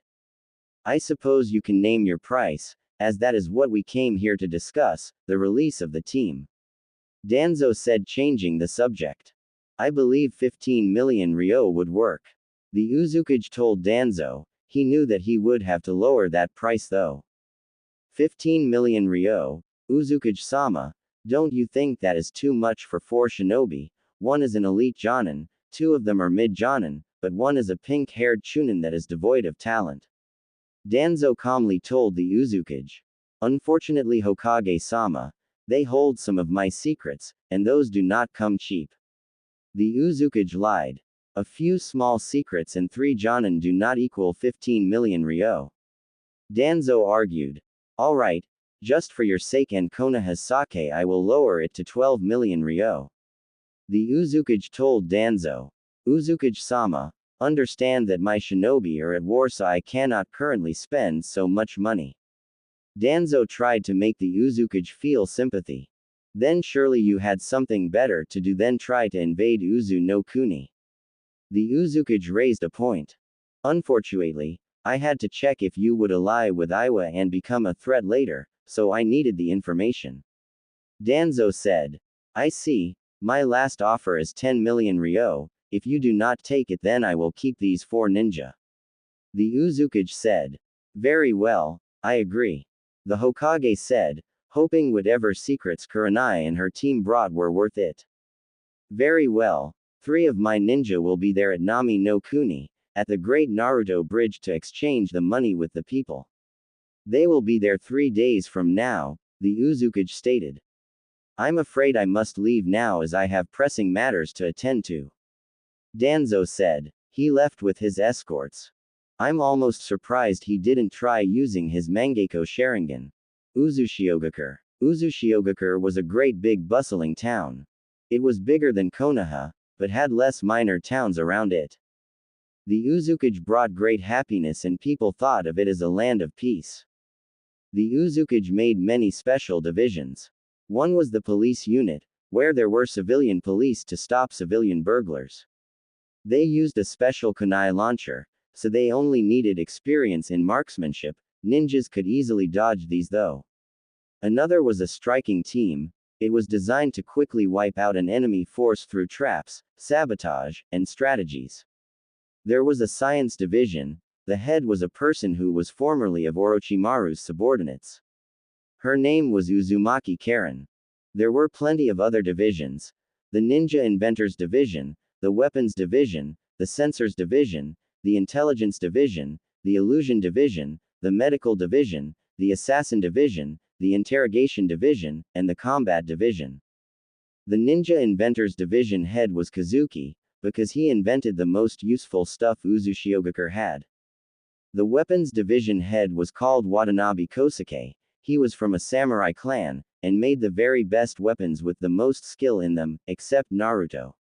I suppose you can name your price, as that is what we came here to discuss, the release of the team. Danzo said, changing the subject. I believe 15 million ryo would work. The Uzukage told Danzo. He knew that he would have to lower that price though. 15 million ryo, Uzukage-sama, don't you think that is too much for 4 shinobi? One is an elite jonin, 2 of them are mid-jonin, but one is a pink-haired chunin that is devoid of talent. Danzo calmly told the Uzukage. Unfortunately, Hokage-sama, they hold some of my secrets, and those do not come cheap. The Uzukage lied. A few small secrets and 3 jonin do not equal 15 million ryo. Danzo argued. Alright, just for your sake and Konoha's sake I will lower it to 12 million ryo. The Uzukage told Danzo. Uzukage-sama, understand that my shinobi are at war so I cannot currently spend so much money. Danzo tried to make the Uzukage feel sympathy. Then surely you had something better to do than try to invade Uzu no Kuni. The Uzukage raised a point. Unfortunately, I had to check if you would ally with Iwa and become a threat later, so I needed the information. Danzo said. I see. My last offer is 10 million ryo, if you do not take it then I will keep these 4 ninja. The Uzukage said. Very well, I agree. The Hokage said, hoping whatever secrets Kurenai and her team brought were worth it. Very well, 3 of my ninja will be there at Nami no Kuni, at the Great Naruto Bridge to exchange the money with the people. They will be there 3 days from now, the Uzukage stated. I'm afraid I must leave now as I have pressing matters to attend to. Danzo said. He left with his escorts. I'm almost surprised he didn't try using his Mangekyo Sharingan. Uzushiogakure. Uzushiogakure was a great big bustling town. It was bigger than Konoha, but had less minor towns around it. The Uzukage brought great happiness and people thought of it as a land of peace. The Uzukage made many special divisions. One was the police unit, where there were civilian police to stop civilian burglars. They used a special kunai launcher, so they only needed experience in marksmanship. Ninjas could easily dodge these though. Another was a striking team. It was designed to quickly wipe out an enemy force through traps, sabotage, and strategies. There was a science division. The head was a person who was formerly of Orochimaru's subordinates. Her name was Uzumaki Karen. There were plenty of other divisions. The Ninja Inventors Division, the Weapons Division, the Sensors Division, the Intelligence Division, the Illusion Division, the Medical Division, the Assassin Division, the Interrogation Division, and the Combat Division. The Ninja Inventors Division head was Kazuki, because he invented the most useful stuff Uzushiogakure had. The Weapons Division head was called Watanabe Kosuke. He was from a samurai clan, and made the very best weapons with the most skill in them, except Naruto.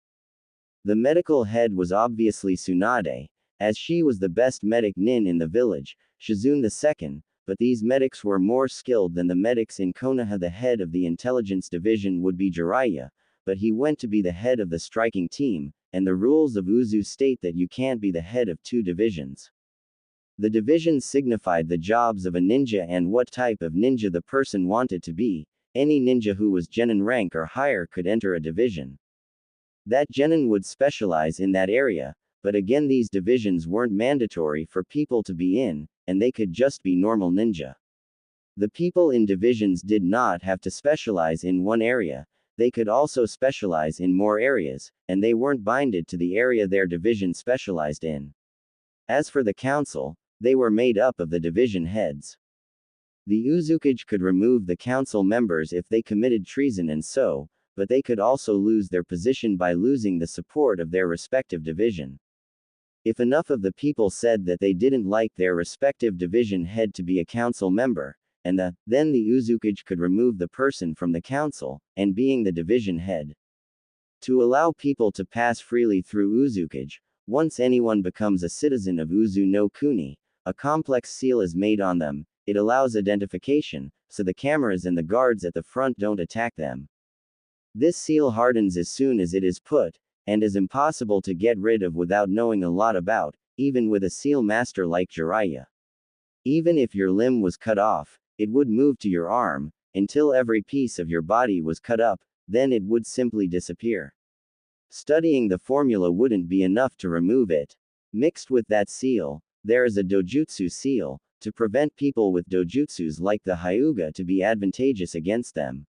The medical head was obviously Tsunade, as she was the best medic nin in the village, Shizune II, but these medics were more skilled than the medics in Konoha. The head of the intelligence division would be Jiraiya, but he went to be the head of the striking team, and the rules of Uzu state that you can't be the head of 2 divisions. The divisions signified the jobs of a ninja and what type of ninja the person wanted to be. Any ninja who was genin rank or higher could enter a division. That genin would specialize in that area, but again these divisions weren't mandatory for people to be in, and they could just be normal ninja. The people in divisions did not have to specialize in one area, they could also specialize in more areas, and they weren't binded to the area their division specialized in. As for the council, they were made up of the division heads. The Uzukage could remove the council members if they committed treason but they could also lose their position by losing the support of their respective division. If enough of the people said that they didn't like their respective division head to be a council member, then the Uzukage could remove the person from the council, and being the division head. To allow people to pass freely through Uzukage, once anyone becomes a citizen of Uzu no Kuni, a complex seal is made on them. It allows identification, so the cameras and the guards at the front don't attack them. This seal hardens as soon as it is put, and is impossible to get rid of without knowing a lot about, even with a seal master like Jiraiya. Even if your limb was cut off, it would move to your arm, until every piece of your body was cut up, then it would simply disappear. Studying the formula wouldn't be enough to remove it. Mixed with that seal, there is a dojutsu seal, to prevent people with dojutsus like the Hyuga to be advantageous against them.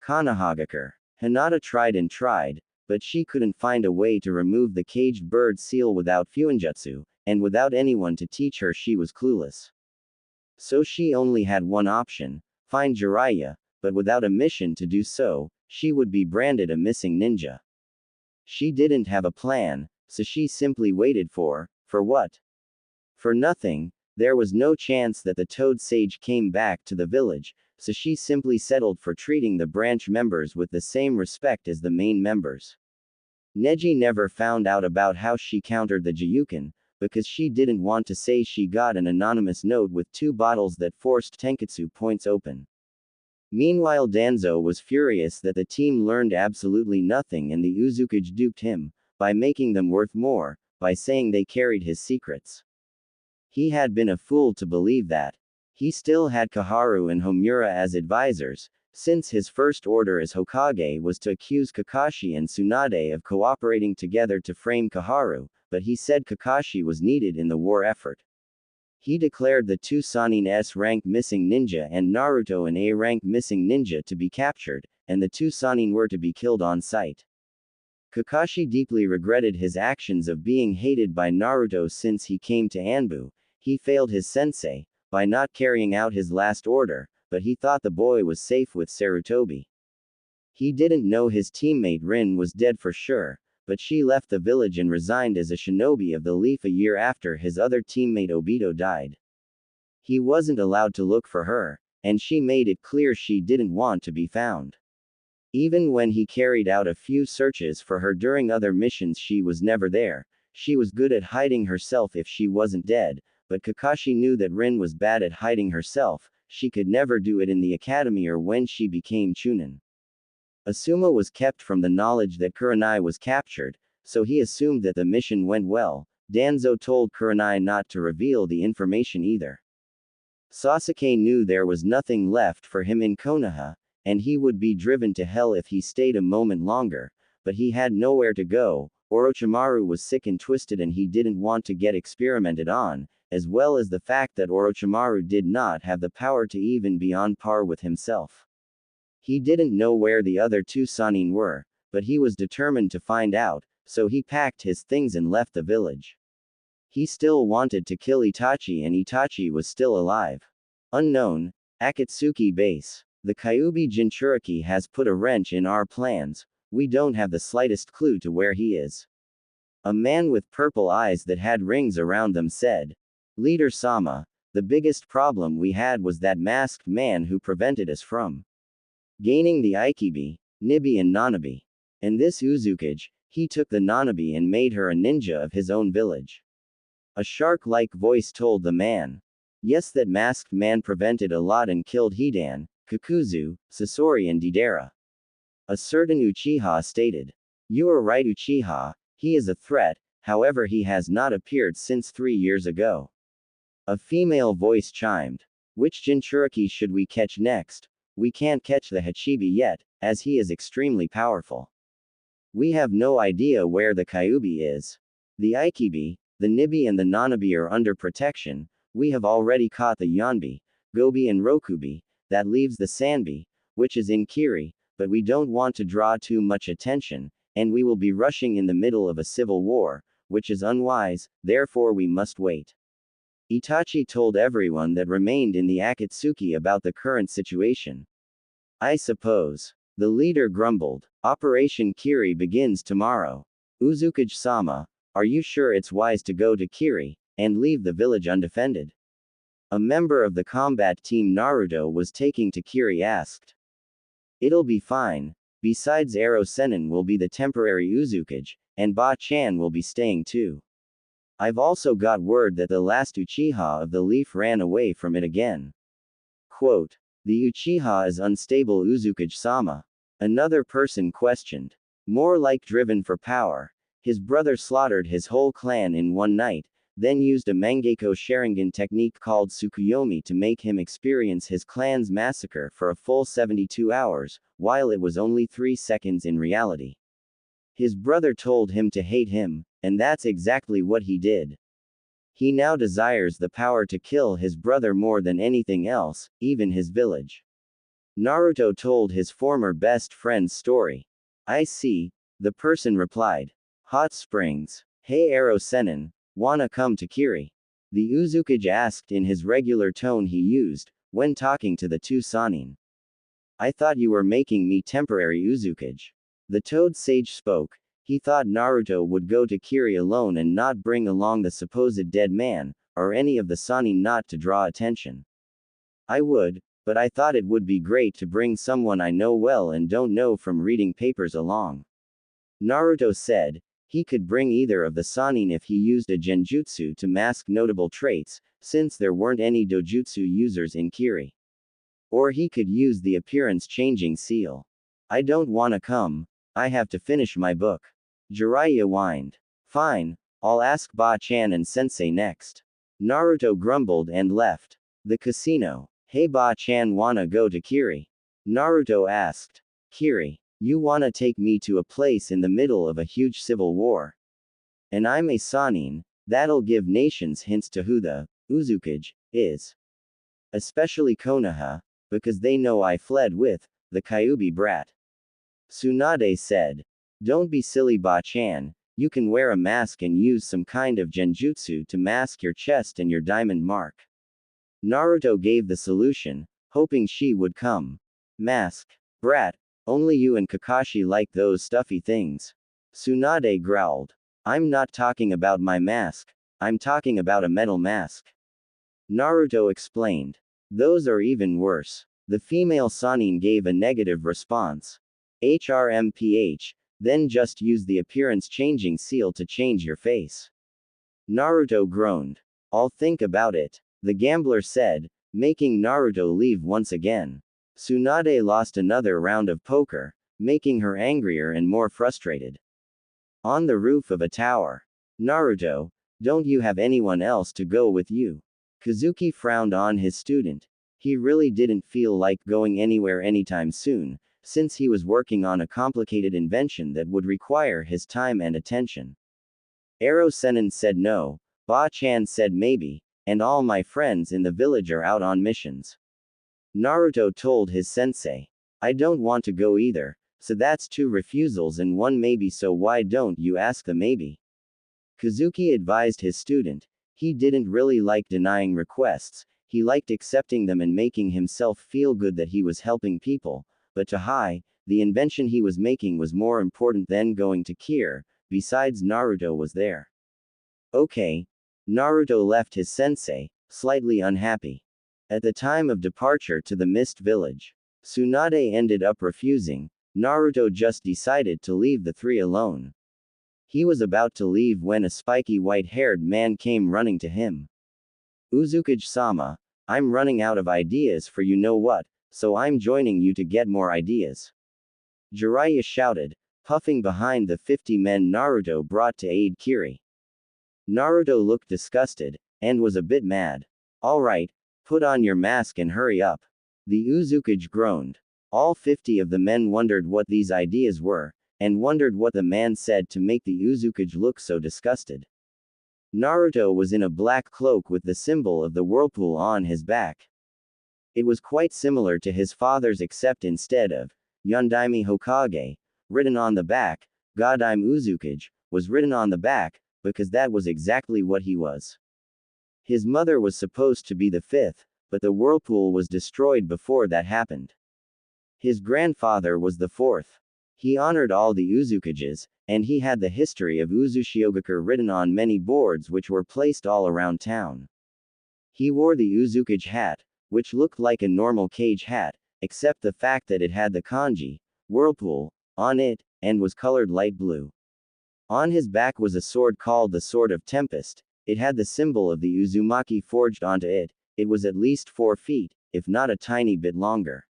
Konohagakure. Hinata tried and tried, but she couldn't find a way to remove the caged bird seal without fuinjutsu, and without anyone to teach her she was clueless. So she only had one option, find Jiraiya, but without a mission to do so, she would be branded a missing ninja. She didn't have a plan, so she simply waited for what? For nothing. There was no chance that the Toad Sage came back to the village, so she simply settled for treating the branch members with the same respect as the main members. Neji never found out about how she countered the Jiyukin, because she didn't want to say she got an anonymous note with 2 bottles that forced Tenketsu points open. Meanwhile Danzo was furious that the team learned absolutely nothing and the Uzukage duped him, by making them worth more, by saying they carried his secrets. He had been a fool to believe that. He still had Koharu and Homura as advisors, since his first order as Hokage was to accuse Kakashi and Tsunade of cooperating together to frame Koharu, but he said Kakashi was needed in the war effort. He declared the 2 Sannin S-rank missing ninja and Naruto an A-rank missing ninja to be captured, and the 2 Sannin were to be killed on sight. Kakashi deeply regretted his actions of being hated by Naruto since he came to Anbu. He failed his sensei, by not carrying out his last order, but he thought the boy was safe with Sarutobi. He didn't know his teammate Rin was dead for sure, but she left the village and resigned as a shinobi of the Leaf a year after his other teammate Obito died. He wasn't allowed to look for her, and she made it clear she didn't want to be found. Even when he carried out a few searches for her during other missions she was never there. She was good at hiding herself if she wasn't dead, but Kakashi knew that Rin was bad at hiding herself. She could never do it in the academy or when she became Chunin. Asuma was kept from the knowledge that Kurenai was captured, so he assumed that the mission went well. Danzo told Kurenai not to reveal the information either. Sasuke knew there was nothing left for him in Konoha, and he would be driven to hell if he stayed a moment longer, but he had nowhere to go. Orochimaru was sick and twisted and he didn't want to get experimented on, as well as the fact that Orochimaru did not have the power to even be on par with himself. He didn't know where the other 2 Sannin were, but he was determined to find out, so he packed his things and left the village. He still wanted to kill Itachi and Itachi was still alive. Unknown. Akatsuki Base. The Kyuubi Jinchuriki has put a wrench in our plans. We don't have the slightest clue to where he is. A man with purple eyes that had rings around them said. Leader Sama, the biggest problem we had was that masked man who prevented us from gaining the Ikibi, Nibi and Nanabi. And this Uzukage, he took the Nanabi and made her a ninja of his own village. A shark-like voice told the man. Yes, that masked man prevented a lot and killed Hidan, Kakuzu, Sasori and Deidara. A certain Uchiha stated. You are right, Uchiha, he is a threat, however he has not appeared since 3 years ago. A female voice chimed. Which Jinchuriki should we catch next? We can't catch the Hachibi yet, as he is extremely powerful. We have no idea where the Kyuubi is. The Ikibi, the Nibi and the Nanabi are under protection. We have already caught the Yanbi, Gobi and Rokubi, that leaves the Sanbi, which is in Kiri, but we don't want to draw too much attention, and we will be rushing in the middle of a civil war, which is unwise, therefore we must wait. Itachi told everyone that remained in the Akatsuki about the current situation. I suppose. The leader grumbled. Operation Kiri begins tomorrow. Uzukage-sama, are you sure it's wise to go to Kiri, and leave the village undefended? A member of the combat team Naruto was taking to Kiri asked. It'll be fine. Besides, Ero Sennin will be the temporary Uzukage, and Ba-chan will be staying too. I've also got word that the last Uchiha of the Leaf ran away from it again. Quote, the Uchiha is unstable Uzukage-sama. Another person questioned. More like driven for power. His brother slaughtered his whole clan in one night, then used a Mangekyo Sharingan technique called Tsukuyomi to make him experience his clan's massacre for a full 72 hours, while it was only 3 seconds in reality. His brother told him to hate him, and that's exactly what he did. He now desires the power to kill his brother more than anything else, even his village. Naruto told his former best friend's story. I see, the person replied. Hot springs. Hey Ero Sennin, wanna come to Kiri? The Uzukage asked in his regular tone he used, when talking to the two Sannin. I thought you were making me temporary Uzukage. The Toad Sage spoke. He thought Naruto would go to Kiri alone and not bring along the supposed dead man, or any of the Sannin not to draw attention. I would, but I thought it would be great to bring someone I know well and don't know from reading papers along. Naruto said, he could bring either of the Sannin if he used a genjutsu to mask notable traits, since there weren't any dojutsu users in Kiri. Or he could use the appearance-changing seal. I don't wanna come. I have to finish my book. Jiraiya whined. Fine, I'll ask Ba-chan and Sensei next. Naruto grumbled and left. The casino. Hey Ba-chan, wanna go to Kiri? Naruto asked. Kiri, you wanna take me to a place in the middle of a huge civil war? And I'm a Sannin, that'll give nations hints to who the Uzukage is. Especially Konoha, because they know I fled with the Kyuubi brat. Tsunade said. Don't be silly Ba-chan, you can wear a mask and use some kind of genjutsu to mask your chest and your diamond mark. Naruto gave the solution, hoping she would come. Mask. Brat, only you and Kakashi like those stuffy things. Tsunade growled. I'm not talking about my mask, I'm talking about a metal mask. Naruto explained. Those are even worse. The female Sannin gave a negative response. HRMPH, then just use the appearance-changing seal to change your face. Naruto groaned. I'll think about it, the gambler said, making Naruto leave once again. Tsunade lost another round of poker, making her angrier and more frustrated. On the roof of a tower. Naruto, don't you have anyone else to go with you? Kazuki frowned on his student. He really didn't feel like going anywhere anytime soon, since he was working on a complicated invention that would require his time and attention. Ero Sennin said no, Ba-chan said maybe, and all my friends in the village are out on missions. Naruto told his sensei. I don't want to go either, so that's 2 refusals and 1 maybe, so why don't you ask the maybe? Kazuki advised his student. He didn't really like denying requests, he liked accepting them and making himself feel good that he was helping people, but to Hai, the invention he was making was more important than going to Kir, besides Naruto was there. Okay. Naruto left his sensei, slightly unhappy. At the time of departure to the Mist Village, Tsunade ended up refusing. Naruto just decided to leave the 3 alone. He was about to leave when a spiky white-haired man came running to him. Uzukage-sama, I'm running out of ideas for you know what, so I'm joining you to get more ideas. Jiraiya shouted, puffing behind the 50 men Naruto brought to aid Kiri. Naruto looked disgusted, and was a bit mad. Alright, put on your mask and hurry up. The Uzukage groaned. All 50 of the men wondered what these ideas were, and wondered what the man said to make the Uzukage look so disgusted. Naruto was in a black cloak with the symbol of the whirlpool on his back. It was quite similar to his father's except instead of Yondaime Hokage, written on the back, Godime Uzukage, was written on the back, because that was exactly what he was. His mother was supposed to be the fifth, but the whirlpool was destroyed before that happened. His grandfather was the fourth. He honored all the Uzukages, and he had the history of Uzushiogakure written on many boards which were placed all around town. He wore the Uzukage hat, which looked like a normal cage hat, except the fact that it had the kanji, whirlpool, on it, and was colored light blue. On his back was a sword called the Sword of Tempest. It had the symbol of the Uzumaki forged onto it. It was at least 4 feet, if not a tiny bit longer.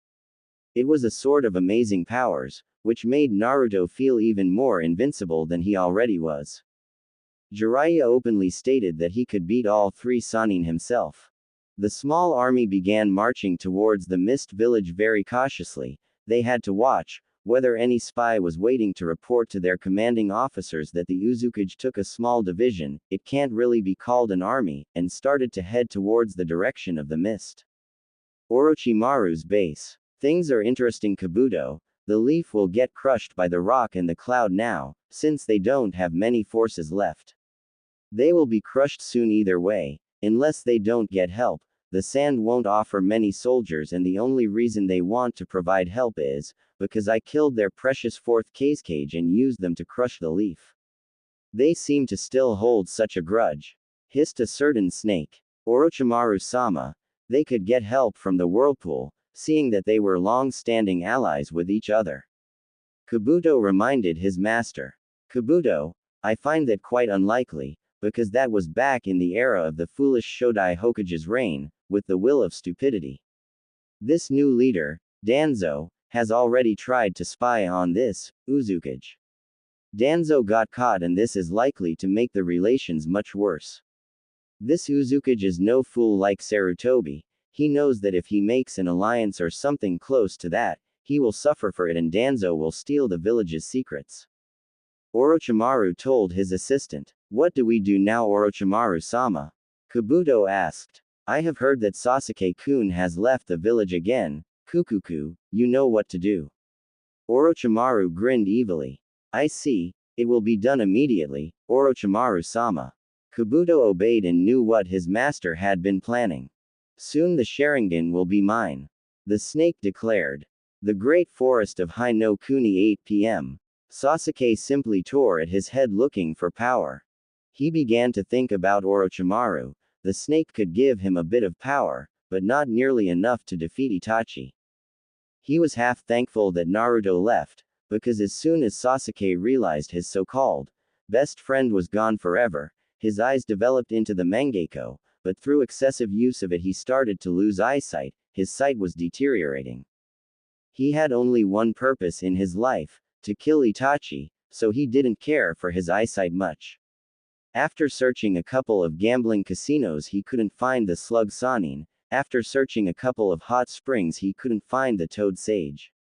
It was a sword of amazing powers, which made Naruto feel even more invincible than he already was. Jiraiya openly stated that he could beat all 3 Sannin himself. The small army began marching towards the mist village very cautiously. They had to watch whether any spy was waiting to report to their commanding officers that the Uzukage took a small division, it can't really be called an army, and started to head towards the direction of the mist. Orochimaru's base. Things are interesting. Kabuto. The leaf will get crushed by the rock and the cloud now, since they don't have many forces left. They will be crushed soon either way, unless they don't get help. The sand won't offer many soldiers, and the only reason they want to provide help is because I killed their precious 4th Kazekage and used them to crush the leaf. They seem to still hold such a grudge, hissed a certain snake. Orochimaru-sama. They could get help from the whirlpool, seeing that they were long-standing allies with each other. Kabuto reminded his master. Kabuto, I find that quite unlikely, because that was back in the era of the foolish Shodai Hokage's reign, with the will of stupidity. This new leader, Danzo, has already tried to spy on this Uzukage. Danzo got caught, and this is likely to make the relations much worse. This Uzukage is no fool like Sarutobi. He knows that if he makes an alliance or something close to that, he will suffer for it, and Danzo will steal the village's secrets. Orochimaru told his assistant. What do we do now, Orochimaru-sama? Kabuto asked. I have heard that Sasuke-kun has left the village again. Kukuku, you know what to do. Orochimaru grinned evilly. I see, it will be done immediately, Orochimaru-sama. Kabuto obeyed and knew what his master had been planning. Soon the Sharingan will be mine. The snake declared. The great forest of High no Kuni 8 p.m. Sasuke simply tore at his head looking for power. He began to think about Orochimaru. The snake could give him a bit of power, but not nearly enough to defeat Itachi. He was half thankful that Naruto left, because as soon as Sasuke realized his so-called best friend was gone forever, his eyes developed into the Mangekyo, but through excessive use of it he started to lose eyesight. His sight was deteriorating. He had only one purpose in his life, to kill Itachi, so he didn't care for his eyesight much. After searching a couple of gambling casinos he couldn't find the slug Sannin. After searching a couple of hot springs he couldn't find the toad sage.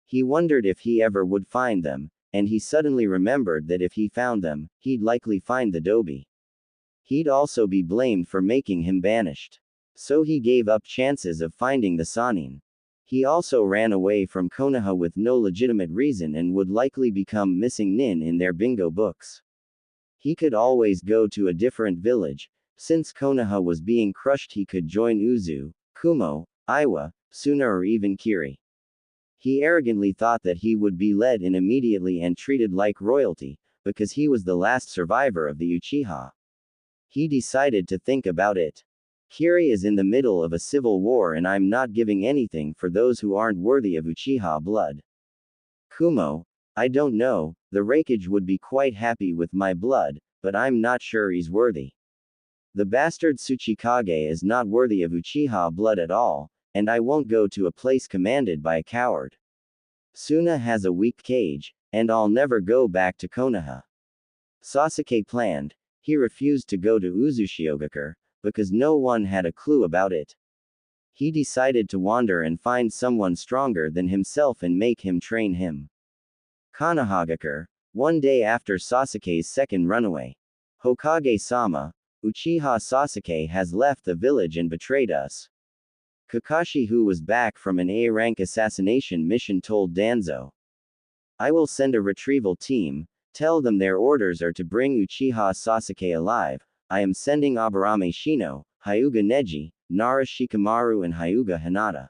He wondered if he ever would find them, and he suddenly remembered that if he found them, he'd likely find the Dobi. He'd also be blamed for making him banished. So he gave up chances of finding the Sannin. He also ran away from Konoha with no legitimate reason and would likely become missing nin in their bingo books. He could always go to a different village. Since Konoha was being crushed he could join Uzu, Kumo, Iwa, Suna or even Kiri. He arrogantly thought that he would be let in immediately and treated like royalty, because he was the last survivor of the Uchiha. He decided to think about it. Kiri is in the middle of a civil war and I'm not giving anything for those who aren't worthy of Uchiha blood. Kumo, I don't know, the Raikage would be quite happy with my blood, but I'm not sure he's worthy. The bastard Tsuchikage is not worthy of Uchiha blood at all, and I won't go to a place commanded by a coward. Suna has a weak cage, and I'll never go back to Konoha. Sasuke planned. He refused to go to Uzushiogakure, because no one had a clue about it. He decided to wander and find someone stronger than himself and make him train him. Konohagakure, one day after Sasuke's second runaway. Hokage-sama, Uchiha Sasuke has left the village and betrayed us. Kakashi, who was back from an A-rank assassination mission, told Danzo. I will send a retrieval team, tell them their orders are to bring Uchiha Sasuke alive. I am sending Aburame Shino, Hyuga Neji, Nara Shikamaru and Hyuga Hinata.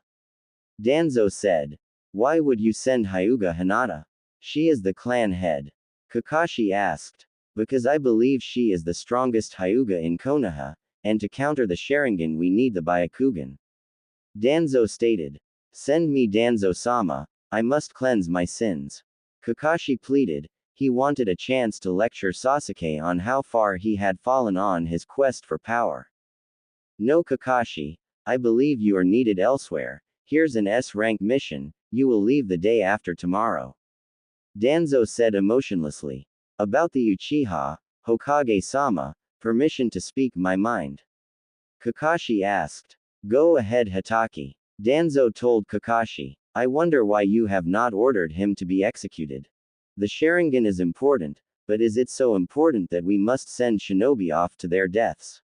Danzo said. Why would you send Hyuga Hinata? She is the clan head. Kakashi asked. Because I believe she is the strongest Hyuga in Konoha, and to counter the Sharingan we need the Byakugan. Danzo stated. Send me Danzo-sama, I must cleanse my sins. Kakashi pleaded. He wanted a chance to lecture Sasuke on how far he had fallen on his quest for power. No, Kakashi, I believe you are needed elsewhere. Here's an S-rank mission, you will leave the day after tomorrow. Danzo said emotionlessly. About the Uchiha, Hokage-sama, permission to speak my mind. Kakashi asked. Go ahead, Hitaki. Danzo told Kakashi. I wonder why you have not ordered him to be executed. The Sharingan is important, but is it so important that we must send shinobi off to their deaths?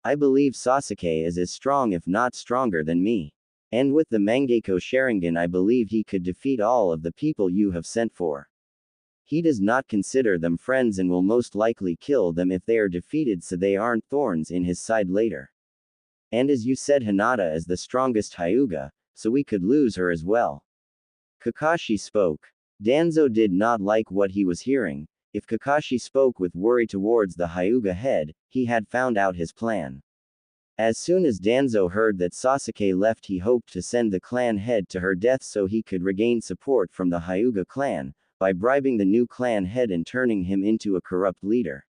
I believe Sasuke is as strong if not stronger than me. And with the Mangekyo Sharingan I believe he could defeat all of the people you have sent for. He does not consider them friends and will most likely kill them if they are defeated so they aren't thorns in his side later. And as you said, Hinata is the strongest Hyuga, so we could lose her as well. Kakashi spoke. Danzo did not like what he was hearing. If Kakashi spoke with worry towards the Hyuga head, he had found out his plan. As soon as Danzo heard that Sasuke left, he hoped to send the clan head to her death so he could regain support from the Hyuga clan, by bribing the new clan head and turning him into a corrupt leader.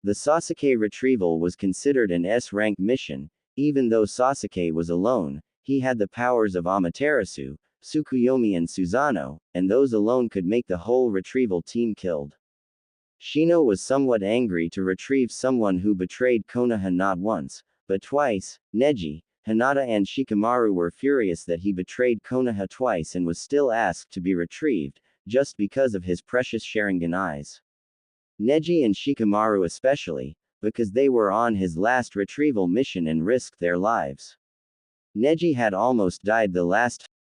The Sasuke retrieval was considered an S-rank mission. Even though Sasuke was alone, he had the powers of Amaterasu, Tsukuyomi and Susanoo, and those alone could make the whole retrieval team killed. Shino was somewhat angry to retrieve someone who betrayed Konoha not once, but twice. Neji, Hinata and Shikamaru were furious that he betrayed Konoha twice and was still asked to be retrieved, just because of his precious Sharingan eyes. Neji and Shikamaru especially, because they were on his last retrieval mission and risked their lives. Neji had almost died the last